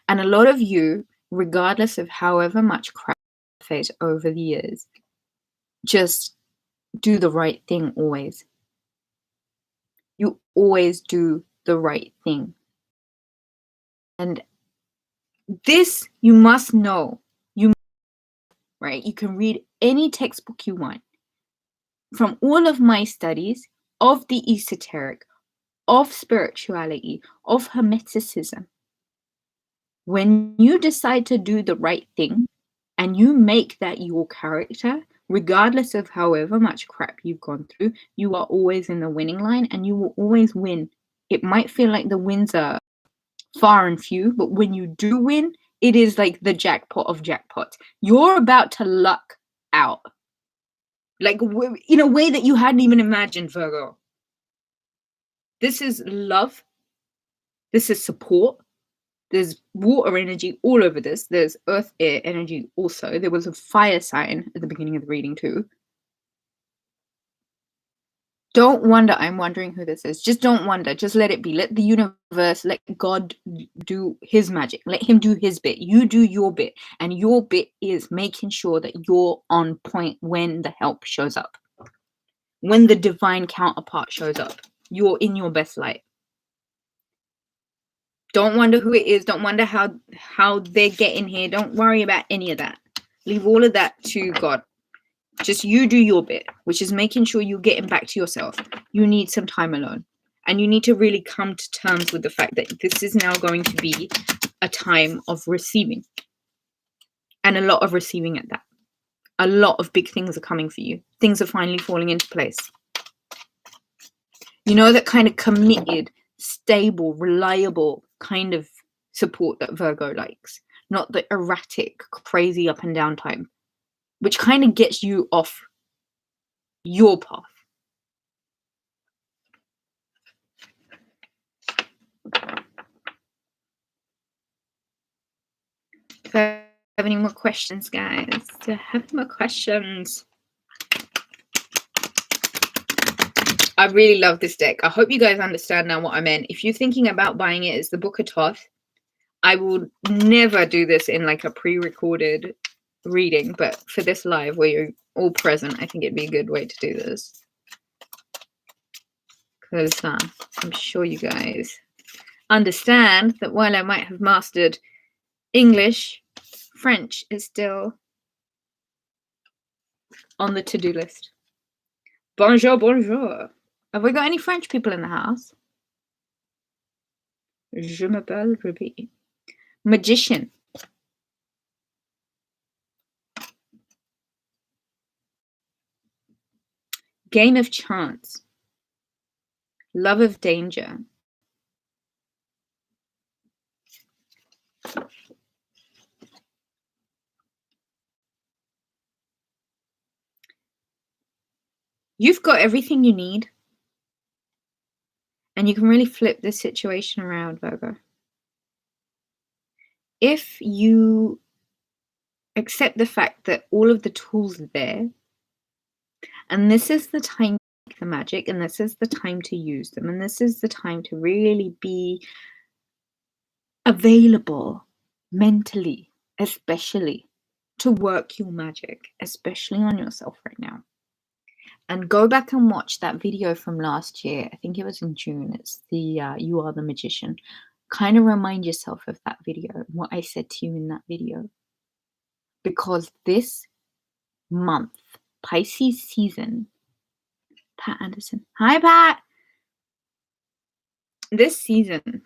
And a lot of you, regardless of however much crap you face over the years, just do the right thing always. You always do the right thing. And this you must know. Right? You can read any textbook you want. From all of my studies of the esoteric, of spirituality, of hermeticism, when you decide to do the right thing and you make that your character, regardless of however much crap you've gone through, you are always in the winning line and you will always win. It might feel like the wins are far and few, but when you do win, it is like the jackpot of jackpots. You're about to luck out. Like in a way that you hadn't even imagined, Virgo. This is love. This is support. There's water energy all over this. There's earth, air energy also. There was a fire sign at the beginning of the reading too. Don't wonder I'm wondering who this is. Just don't wonder. Just let it be. Let the universe, let God do his magic. Let him do his bit. You do your bit. And your bit is making sure that you're on point when the help shows up. When the divine counterpart shows up. You're in your best light. Don't wonder who it is. Don't wonder how they're getting here. Don't worry about any of that. Leave all of that to God. Just you do your bit, which is making sure you're getting back to yourself. You need some time alone. And you need to really come to terms with the fact that this is now going to be a time of receiving. And a lot of receiving at that. A lot of big things are coming for you. Things are finally falling into place. You know, that kind of committed, stable, reliable kind of support that Virgo likes. Not the erratic, crazy up and down type, which kind of gets you off your path. If I have any more questions, guys, do I have any more questions? I really love this deck. I hope you guys understand now what I meant. If you're thinking about buying it, it's the Book of Thoth. I will never do this in like a pre-recorded reading, but for this live where you're all present, I think it'd be a good way to do this. Because I'm sure you guys understand that while I might have mastered English, French is still on the to-do list. Bonjour, bonjour. Have we got any French people in the house? Je m'appelle Ruby. Magician. Game of chance. Love of danger. You've got everything you need. And you can really flip this situation around, Virgo. If you accept the fact that all of the tools are there, and this is the time to make the magic, and this is the time to use them, and this is the time to really be available mentally, especially to work your magic, especially on yourself right now. And go back and watch that video from last year. I think it was in June. It's the You Are the Magician. Kind of remind yourself of that video, what I said to you in that video. Because this month, Pisces season, Pat Anderson. Hi, Pat. This season,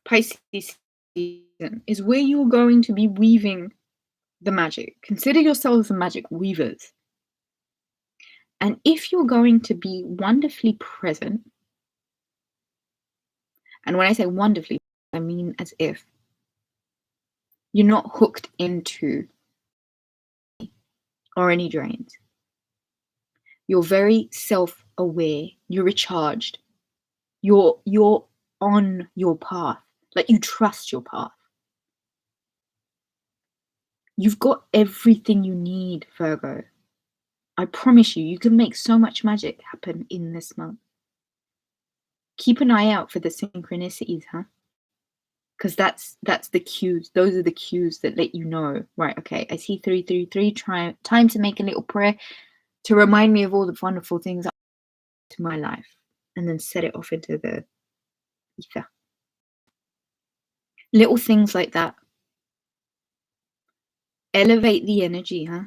Pisces season, is where you're going to be weaving the magic. Consider yourselves magic weavers. And if you're going to be wonderfully present, and when I say wonderfully, I mean as if you're not hooked into or any drains. You're very self-aware. You're recharged. You're on your path. Like you trust your path. You've got everything you need, Virgo. I promise you can make so much magic happen in this month. Keep an eye out for the synchronicities, huh? Because that's the cues. Those are the cues that let you know, right, okay, I see 333, time to make a little prayer to remind me of all the wonderful things to my life, and then set it off into the ether. Little things like that. Elevate the energy, huh?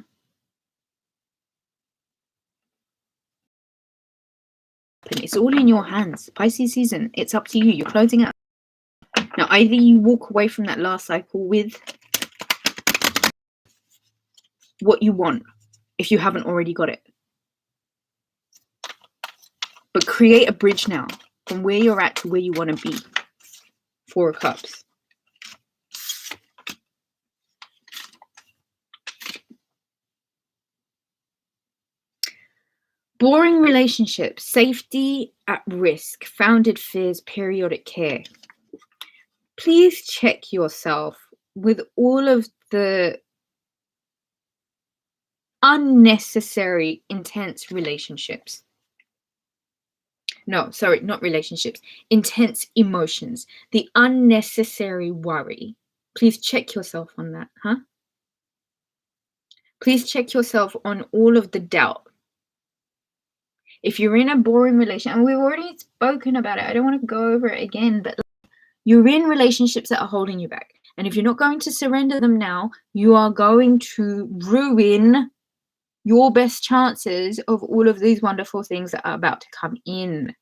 It's all in your hands. Pisces season, it's up to you. You're closing out. Now, either you walk away from that last cycle with what you want, if you haven't already got it. But create a bridge now from where you're at to where you want to be. 4 of Cups. Boring relationships, safety at risk, founded fears, periodic care. Please check yourself with all of the unnecessary, intense relationships. No, sorry, not relationships. Intense emotions, the unnecessary worry. Please check yourself on that, huh? Please check yourself on all of the doubt. If you're in a boring relationship, and we've already spoken about it, I don't want to go over it again, but You're in relationships that are holding you back. And if you're not going to surrender them now, you are going to ruin your best chances of all of these wonderful things that are about to come in.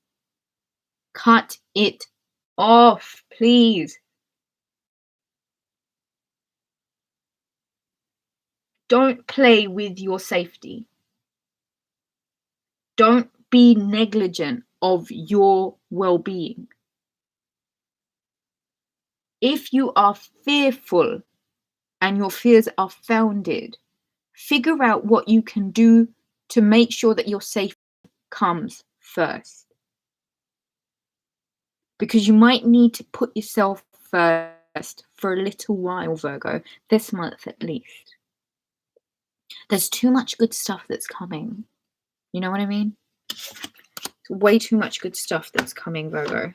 Cut it off, please. Don't play with your safety. Don't be negligent of your well-being. If you are fearful and your fears are founded, figure out what you can do to make sure that your safety comes first. Because you might need to put yourself first for a little while, Virgo, this month at least. There's too much good stuff that's coming. You know what I mean? It's way too much good stuff that's coming, Virgo.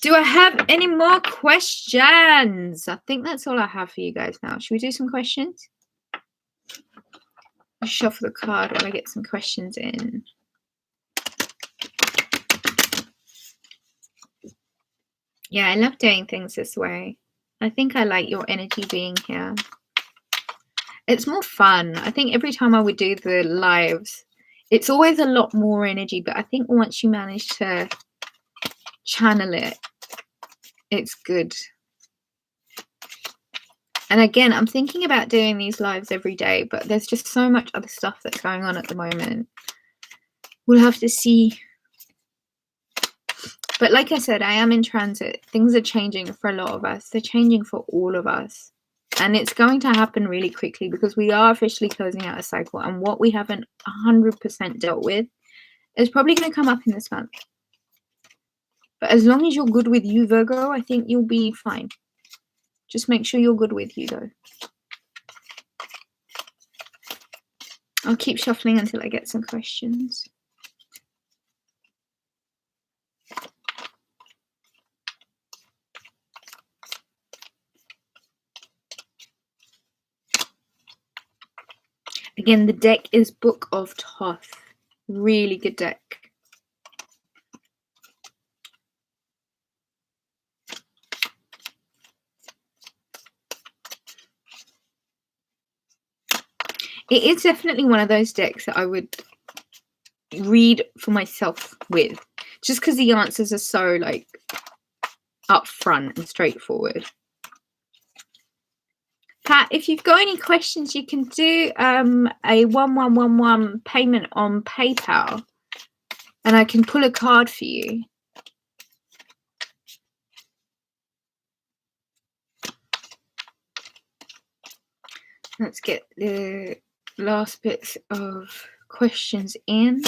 Do I have any more questions? I think that's all I have for you guys now. Should we do some questions? I'll shuffle the card while I get some questions in. Yeah, I love doing things this way. I think I like your energy being here. It's more fun. I think every time I would do the lives, it's always a lot more energy, but I think once you manage to channel it, it's good. And again, I'm thinking about doing these lives every day, but there's just so much other stuff that's going on at the moment. We'll have to see. But like I said, I am in transit. Things are changing for a lot of us. They're changing for all of us. And it's going to happen really quickly because we are officially closing out a cycle. And what we haven't 100% dealt with is probably going to come up in this month. But as long as you're good with you, Virgo, I think you'll be fine. Just make sure you're good with you, though. I'll keep shuffling until I get some questions. Again, the deck is Book of Thoth. Really good deck. It is definitely one of those decks that I would read for myself with. Just because the answers are so, like, upfront and straightforward. Pat, if you've got any questions, you can do a 1111 payment on PayPal, and I can pull a card for you. Let's get the last bits of questions in.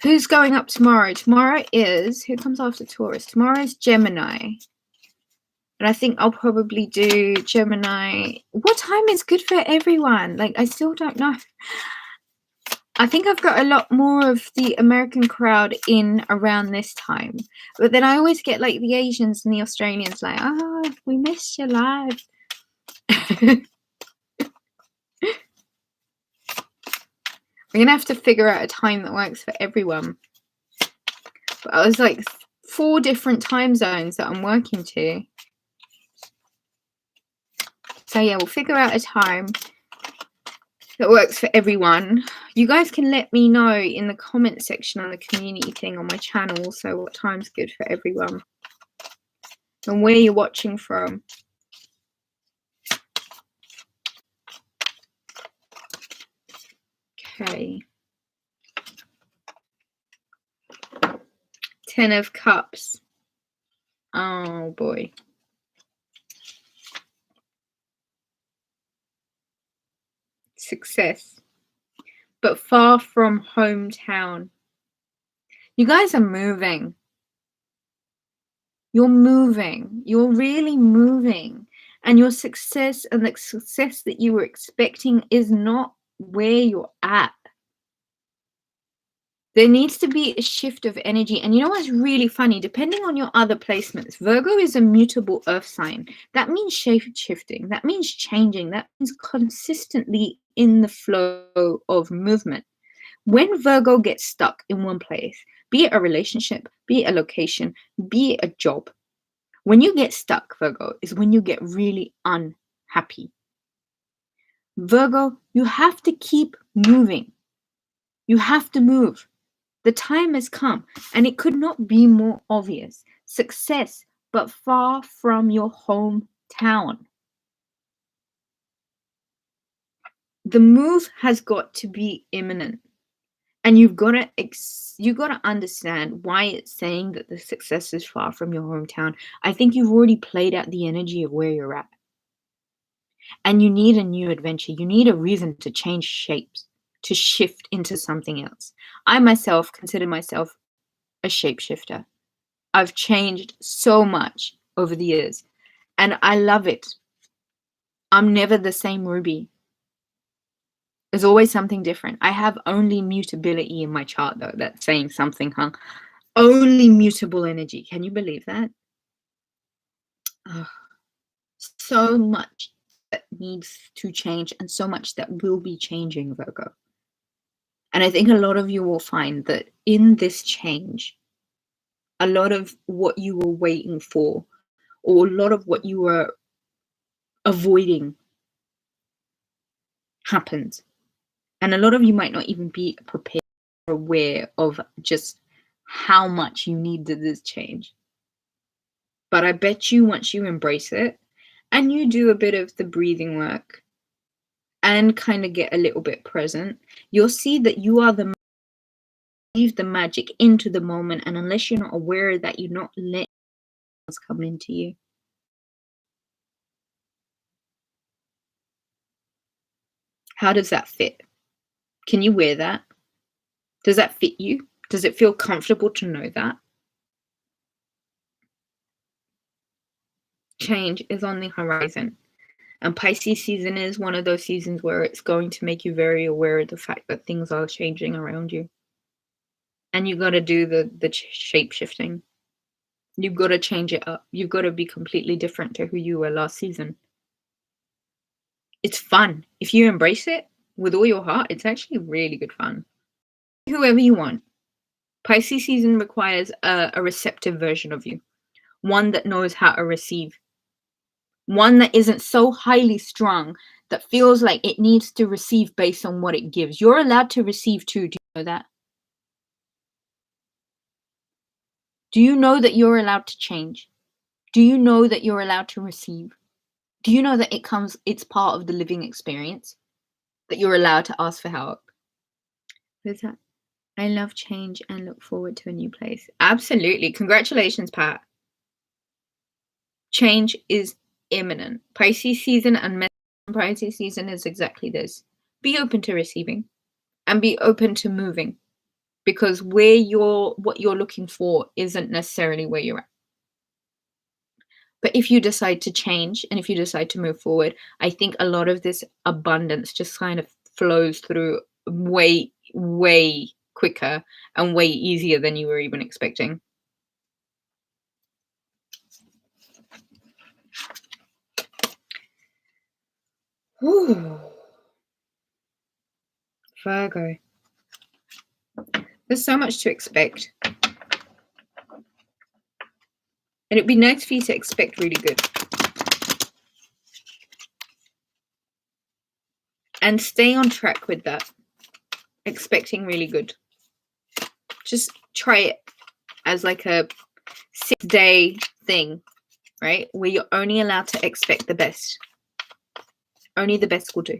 Who's going up tomorrow? Tomorrow is, who comes after Taurus? Tomorrow is Gemini. And I think I'll probably do Gemini. What time is good for everyone? Like, I still don't know. I think I've got a lot more of the American crowd in around this time. But then I always get, like, the Asians and the Australians like, oh, we missed your live. We're going to have to figure out a time that works for everyone. But I was like 4 different time zones that I'm working to. So yeah, we'll figure out a time that works for everyone. You guys can let me know in the comment section on the community thing on my channel. So what time's good for everyone. And where you're watching from. Okay. 10 of Cups. Oh boy. Success. But far from hometown. You guys are moving. You're moving. You're really moving. And your success and the success that you were expecting is not where you're at. There needs to be a shift of energy. And you know what's really funny? Depending on your other placements, Virgo is a mutable earth sign. That means shape-shifting. That means changing. That means consistently in the flow of movement. When Virgo gets stuck in one place, be it a relationship, be it a location, be it a job, When you get stuck, Virgo, is when you get really unhappy. Virgo, you have to keep moving. You have to move. The time has come, and it could not be more obvious. Success, but far from your hometown. The move has got to be imminent. And you've got to understand why it's saying that the success is far from your hometown. I think you've already played out the energy of where you're at. And you need a new adventure. You need a reason to change shapes, to shift into something else. I myself consider myself a shapeshifter. I've changed so much over the years, and I love it. I'm never the same Ruby. There's always something different. I have only mutability in my chart, though. That's saying something, huh? Only mutable energy. Can you believe that? Oh, so much that needs to change, and so much that will be changing, Virgo. And I think a lot of you will find that in this change, a lot of what you were waiting for, or a lot of what you were avoiding, happens. And a lot of you might not even be prepared or aware of just how much you needed this change. But I bet you once you embrace it and you do a bit of the breathing work and kind of get a little bit present, you'll see that you are the leave the magic into the moment. And unless you're not aware of that, you're not letting else come into you. How does that fit? Can you wear that? Does that fit you? Does it feel comfortable to know that? Change is on the horizon. And Pisces season is one of those seasons where it's going to make you very aware of the fact that things are changing around you. And you've got to do the shape shifting. You've got to change it up. You've got to be completely different to who you were last season. It's fun. If you embrace it with all your heart, it's actually really good fun. Whoever you want. Pisces season requires a receptive version of you. One that knows how to receive. One that isn't so highly strung that feels like it needs to receive based on what it gives. You're allowed to receive too. Do you know that? Do you know that you're allowed to change? Do you know that you're allowed to receive? Do you know that it's part of the living experience? That you're allowed to ask for help? Who's that? I love change and look forward to a new place. Absolutely. Congratulations, Pat. Change is imminent. Pisces season and Pisces season is exactly this. Be open to receiving and be open to moving, because what you're looking for isn't necessarily where you're at. But if you decide to change and if you decide to move forward, I think a lot of this abundance just kind of flows through way, way quicker and way easier than you were even expecting. Ooh. Virgo. There's so much to expect. And it'd be nice for you to expect really good. And stay on track with that. Expecting really good. Just try it as like a 6-day thing, right? Where you're only allowed to expect the best. Only the best will do.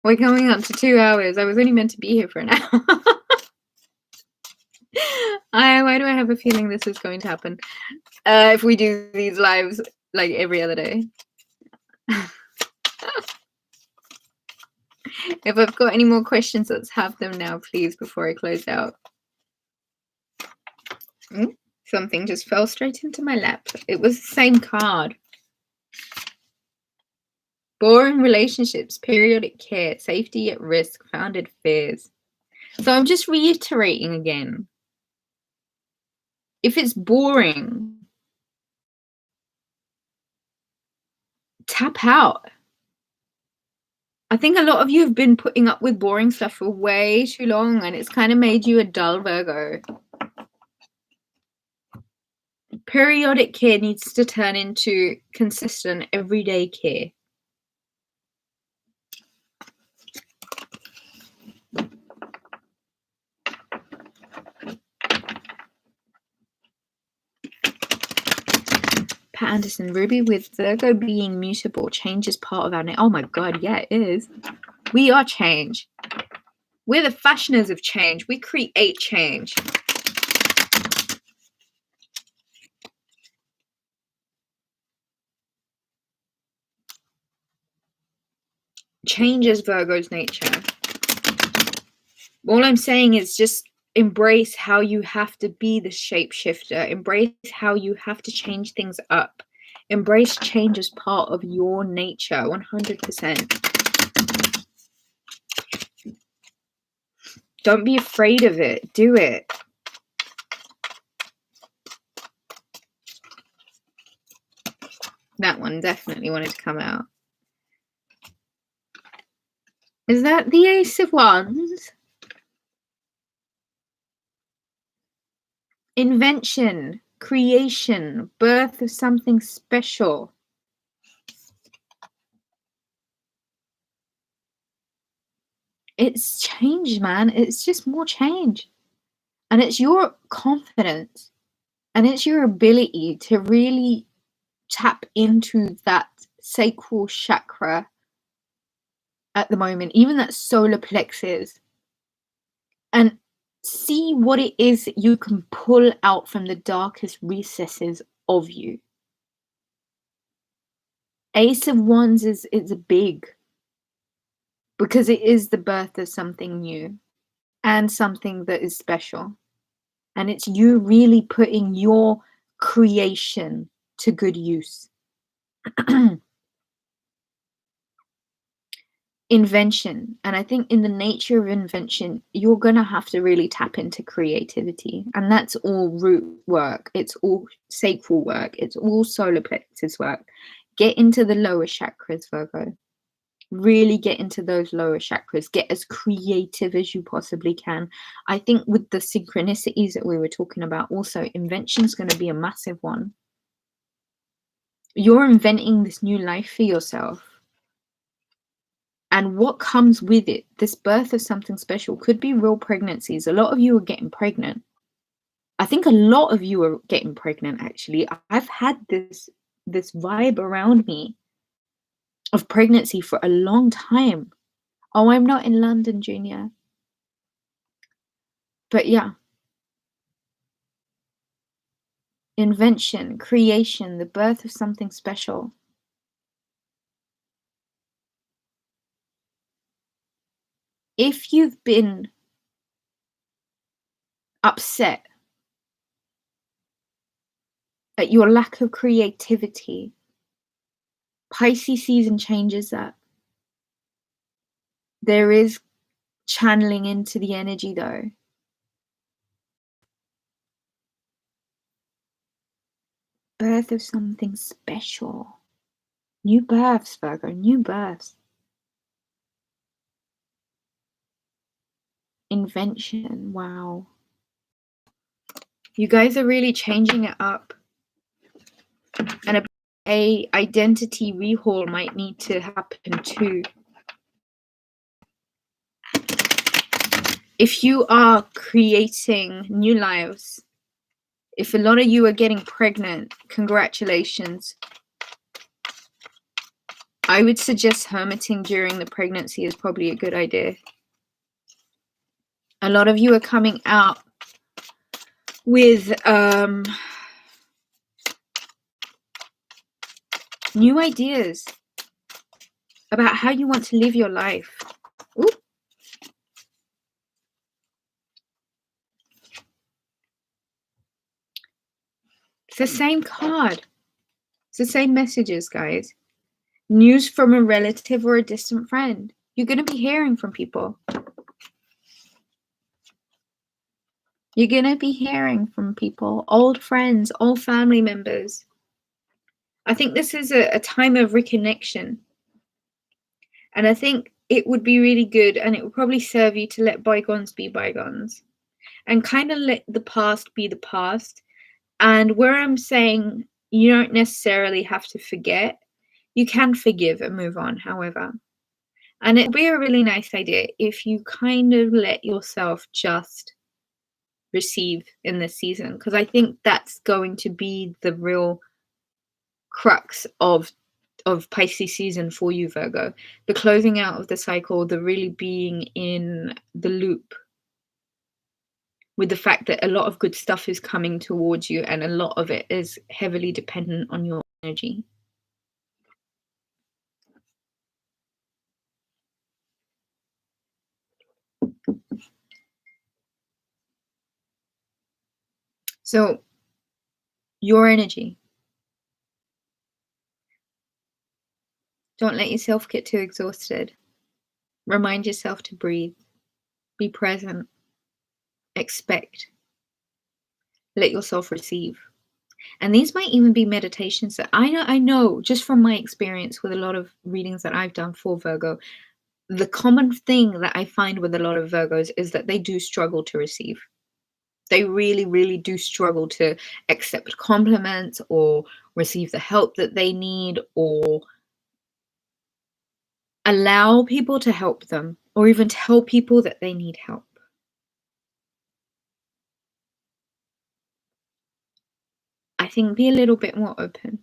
We're coming up to 2 hours. I was only meant to be here for an hour. Why do I have a feeling this is going to happen? If we do these lives like every other day. If I've got any more questions, let's have them now, please, before I close out. Something just fell straight into my lap. It was the same card. Boring relationships, periodic care, safety at risk, founded fears. So I'm just reiterating again. If it's boring, tap out. I think a lot of you have been putting up with boring stuff for way too long, and it's kind of made you a dull Virgo. Periodic care needs to turn into consistent, everyday care. Pat Anderson, Ruby, with Virgo being mutable, change is part of our name. Oh my god, yeah, it is. We are change. We're the fashioners of change. We create change. Change is Virgo's nature. All I'm saying is just embrace how you have to be the shapeshifter. Embrace how you have to change things up. Embrace change as part of your nature, 100%. Don't be afraid of it. Do it. That one definitely wanted to come out. Is that the Ace of Wands? Invention, creation, birth of something special. It's change, man. It's just more change. And it's your confidence and it's your ability to really tap into that sacral chakra at the moment, even that solar plexus, and see what it is that you can pull out from the darkest recesses of you. Ace of Wands is big because it is the birth of something new and something that is special. And it's you really putting your creation to good use. Invention. And I think in the nature of invention, you're going to have to really tap into creativity. And that's all root work. It's all sacral work. It's all solar plexus work. Get into the lower chakras, Virgo. Really get into those lower chakras. Get as creative as you possibly can. I think with the synchronicities that we were talking about, also invention is going to be a massive one. You're inventing this new life for yourself. And what comes with it, this birth of something special, could be real pregnancies. A lot of you are getting pregnant. I think a lot of you are getting pregnant, actually. I've had this vibe around me of pregnancy for a long time. Oh, I'm not in London, Junior. But yeah. Invention, creation, the birth of something special. If you've been upset at your lack of creativity, Pisces season changes that. There is channeling into the energy, though. Birth of something special. New births, Virgo, new births. Invention, wow. You guys are really changing it up. And a identity rehaul might need to happen too. If you are creating new lives, if a lot of you are getting pregnant, congratulations. I would suggest hermiting during the pregnancy is probably a good idea. A lot of you are coming out with new ideas about how you want to live your life. Ooh. It's the same card. It's the same messages, guys. News from a relative or a distant friend. You're going to be hearing from people. You're going to be hearing from people, old friends, old family members. I think this is a time of reconnection. And I think it would be really good, and it would probably serve you to let bygones be bygones and kind of let the past be the past And where I'm saying you don't necessarily have to forget, you can forgive and move on, however. And it'll be a really nice idea if you kind of let yourself just receive in this season, because I think that's going to be the real crux of Pisces season for you, Virgo. The closing out of the cycle, the really being in the loop with the fact that a lot of good stuff is coming towards you and a lot of it is heavily dependent on your energy. So your energy. Don't let yourself get too exhausted. Remind yourself to breathe. Be present. Expect. Let yourself receive. And these might even be meditations that I know just from my experience with a lot of readings that I've done for Virgo, the common thing that I find with a lot of Virgos is that they do struggle to receive. They really, really do struggle to accept compliments or receive the help that they need or allow people to help them or even tell people that they need help. I think be a little bit more open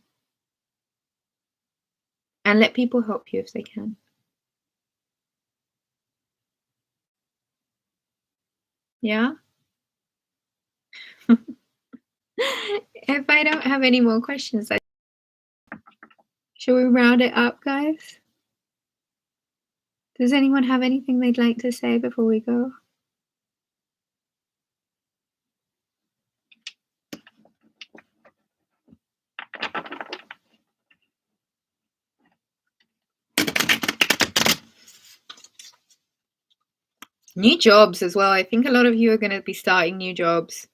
and let people help you if they can. Yeah? If I don't have any more questions, shall we round it up, guys? Does anyone have anything they'd like to say before we go? New jobs as well. I think a lot of you are going to be starting new jobs.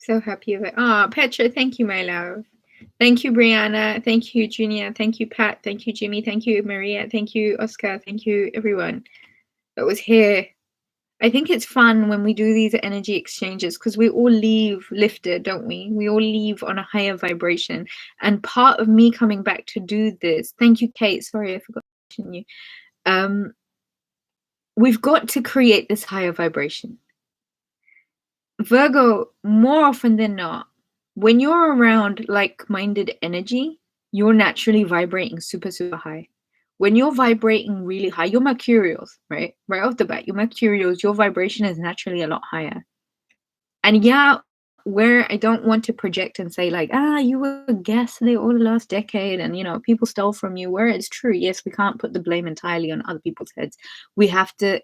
So happy of it. Ah, Petra, thank you, my love. Thank you, Brianna. Thank you, Junior. Thank you, Pat. Thank you, Jimmy. Thank you, Maria. Thank you, Oscar. Thank you, everyone that was here. I think it's fun when we do these energy exchanges because we all leave lifted, don't we? We all leave on a higher vibration. And part of me coming back to do this, thank you, Kate. Sorry, I forgot to mention you. We've got to create this higher vibration. Virgo, more often than not, when you're around like-minded energy, you're naturally vibrating super, super high. When you're vibrating really high, you're mercurials, right? Right off the bat, you're mercurials, your vibration is naturally a lot higher. And yeah, where I don't want to project and say like, you were gaslit all the last decade and, people stole from you, where it's true. Yes, we can't put the blame entirely on other people's heads. We have to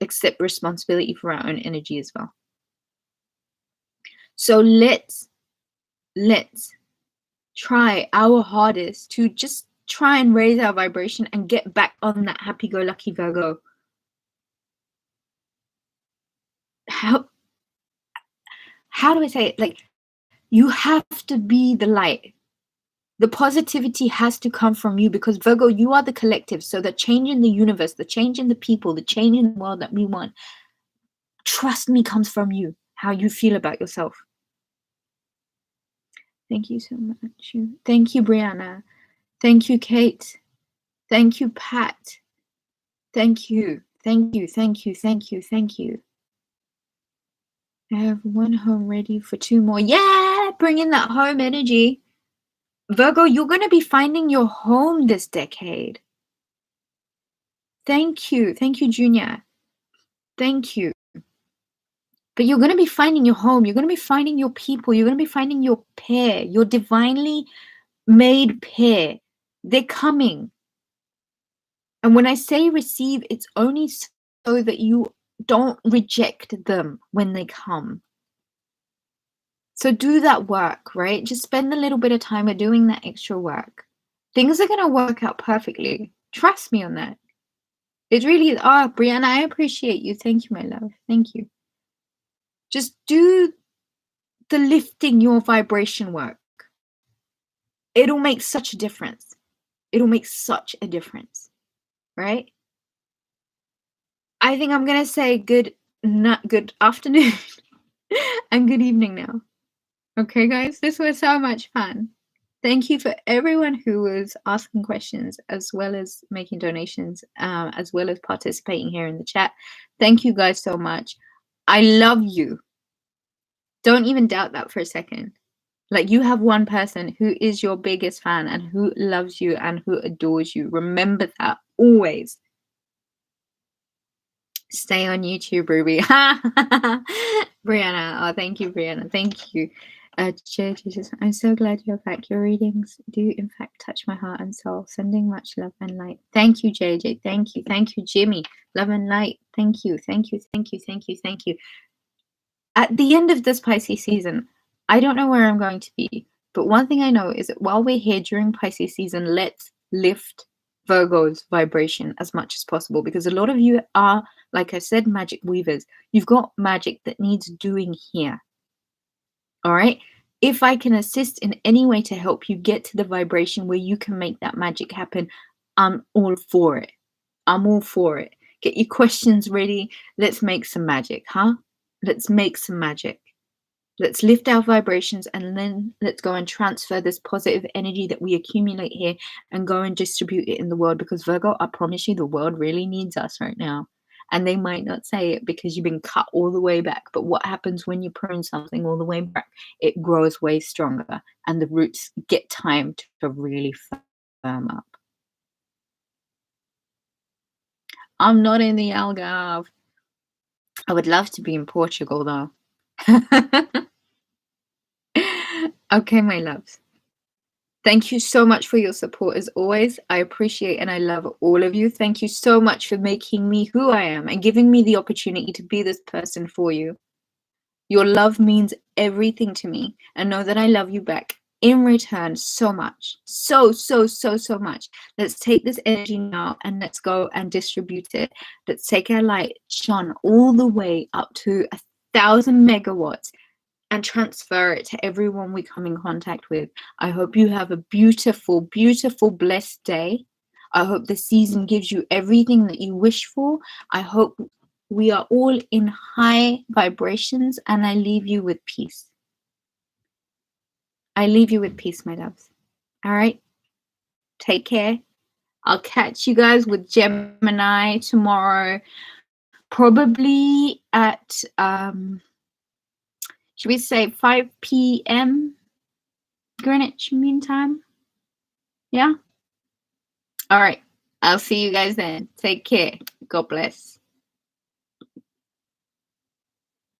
accept responsibility for our own energy as well. So let's try our hardest to just try and raise our vibration and get back on that happy-go-lucky Virgo. How do I say it? Like, you have to be the light. The positivity has to come from you because Virgo, you are the collective. So the change in the universe, the change in the people, the change in the world that we want, trust me, comes from you, how you feel about yourself. Thank you so much. Thank you, Brianna. Thank you, Kate. Thank you, Pat. Thank you. Thank you. Thank you. Thank you. Thank you. I have one home ready for two more. Yeah, bring in that home energy. Virgo, you're going to be finding your home this decade. Thank you. Thank you, Junior. Thank you. But you're going to be finding your home. You're going to be finding your people. You're going to be finding your pair, your divinely made pair. They're coming. And when I say receive, it's only so that you don't reject them when they come. So do that work, right? Just spend a little bit of time of doing that extra work. Things are going to work out perfectly. Trust me on that. It really is. Brianna, I appreciate you. Thank you, my love. Thank you. Just do the lifting your vibration work. It'll make such a difference. It'll make such a difference, right? I think I'm going to say good afternoon. and good evening now. Okay, guys, this was so much fun. Thank you for everyone who was asking questions as well as making donations, as well as participating here in the chat. Thank you guys so much. I love you. Don't even doubt that for a second. Like, you have one person who is your biggest fan and who loves you and who adores you. Remember that always. Stay on YouTube, Ruby. Brianna. Oh, thank you, Brianna. Thank you. JJ, I'm so glad you're back. Your readings do, in fact, touch my heart and soul. Sending much love and light. Thank you, JJ. Thank you. Thank you, Jimmy. Love and light. Thank you. Thank you. Thank you. Thank you. Thank you. At the end of this Pisces season, I don't know where I'm going to be, but one thing I know is that while we're here during Pisces season, let's lift Virgo's vibration as much as possible, because a lot of you are, like I said, magic weavers. You've got magic that needs doing here. All right. If I can assist in any way to help you get to the vibration where you can make that magic happen, I'm all for it. I'm all for it. Get your questions ready. Let's make some magic, huh? Let's make some magic. Let's lift our vibrations, and then let's go and transfer this positive energy that we accumulate here and go and distribute it in the world, because Virgo, I promise you, the world really needs us right now. And they might not say it because you've been cut all the way back. But what happens when you prune something all the way back? It grows way stronger and the roots get time to really firm up. I'm not in the Algarve. I would love to be in Portugal, though. Okay, my loves. Thank you so much for your support as always. I appreciate and I love all of you. Thank you so much for making me who I am and giving me the opportunity to be this person for you. Your love means everything to me, and know that I love you back in return so much. So much. Let's take this energy now and let's go and distribute it. Let's take our light, shine all the way up to 1,000 megawatts and transfer it to everyone we come in contact with. I hope you have a beautiful, beautiful, blessed day. I hope the season gives you everything that you wish for. I hope we are all in high vibrations, and I leave you with peace. I leave you with peace, my loves. All right? Take care. I'll catch you guys with Gemini tomorrow, probably at, should we say 5 p.m. Greenwich Mean Time? Yeah? All right. I'll see you guys then. Take care. God bless.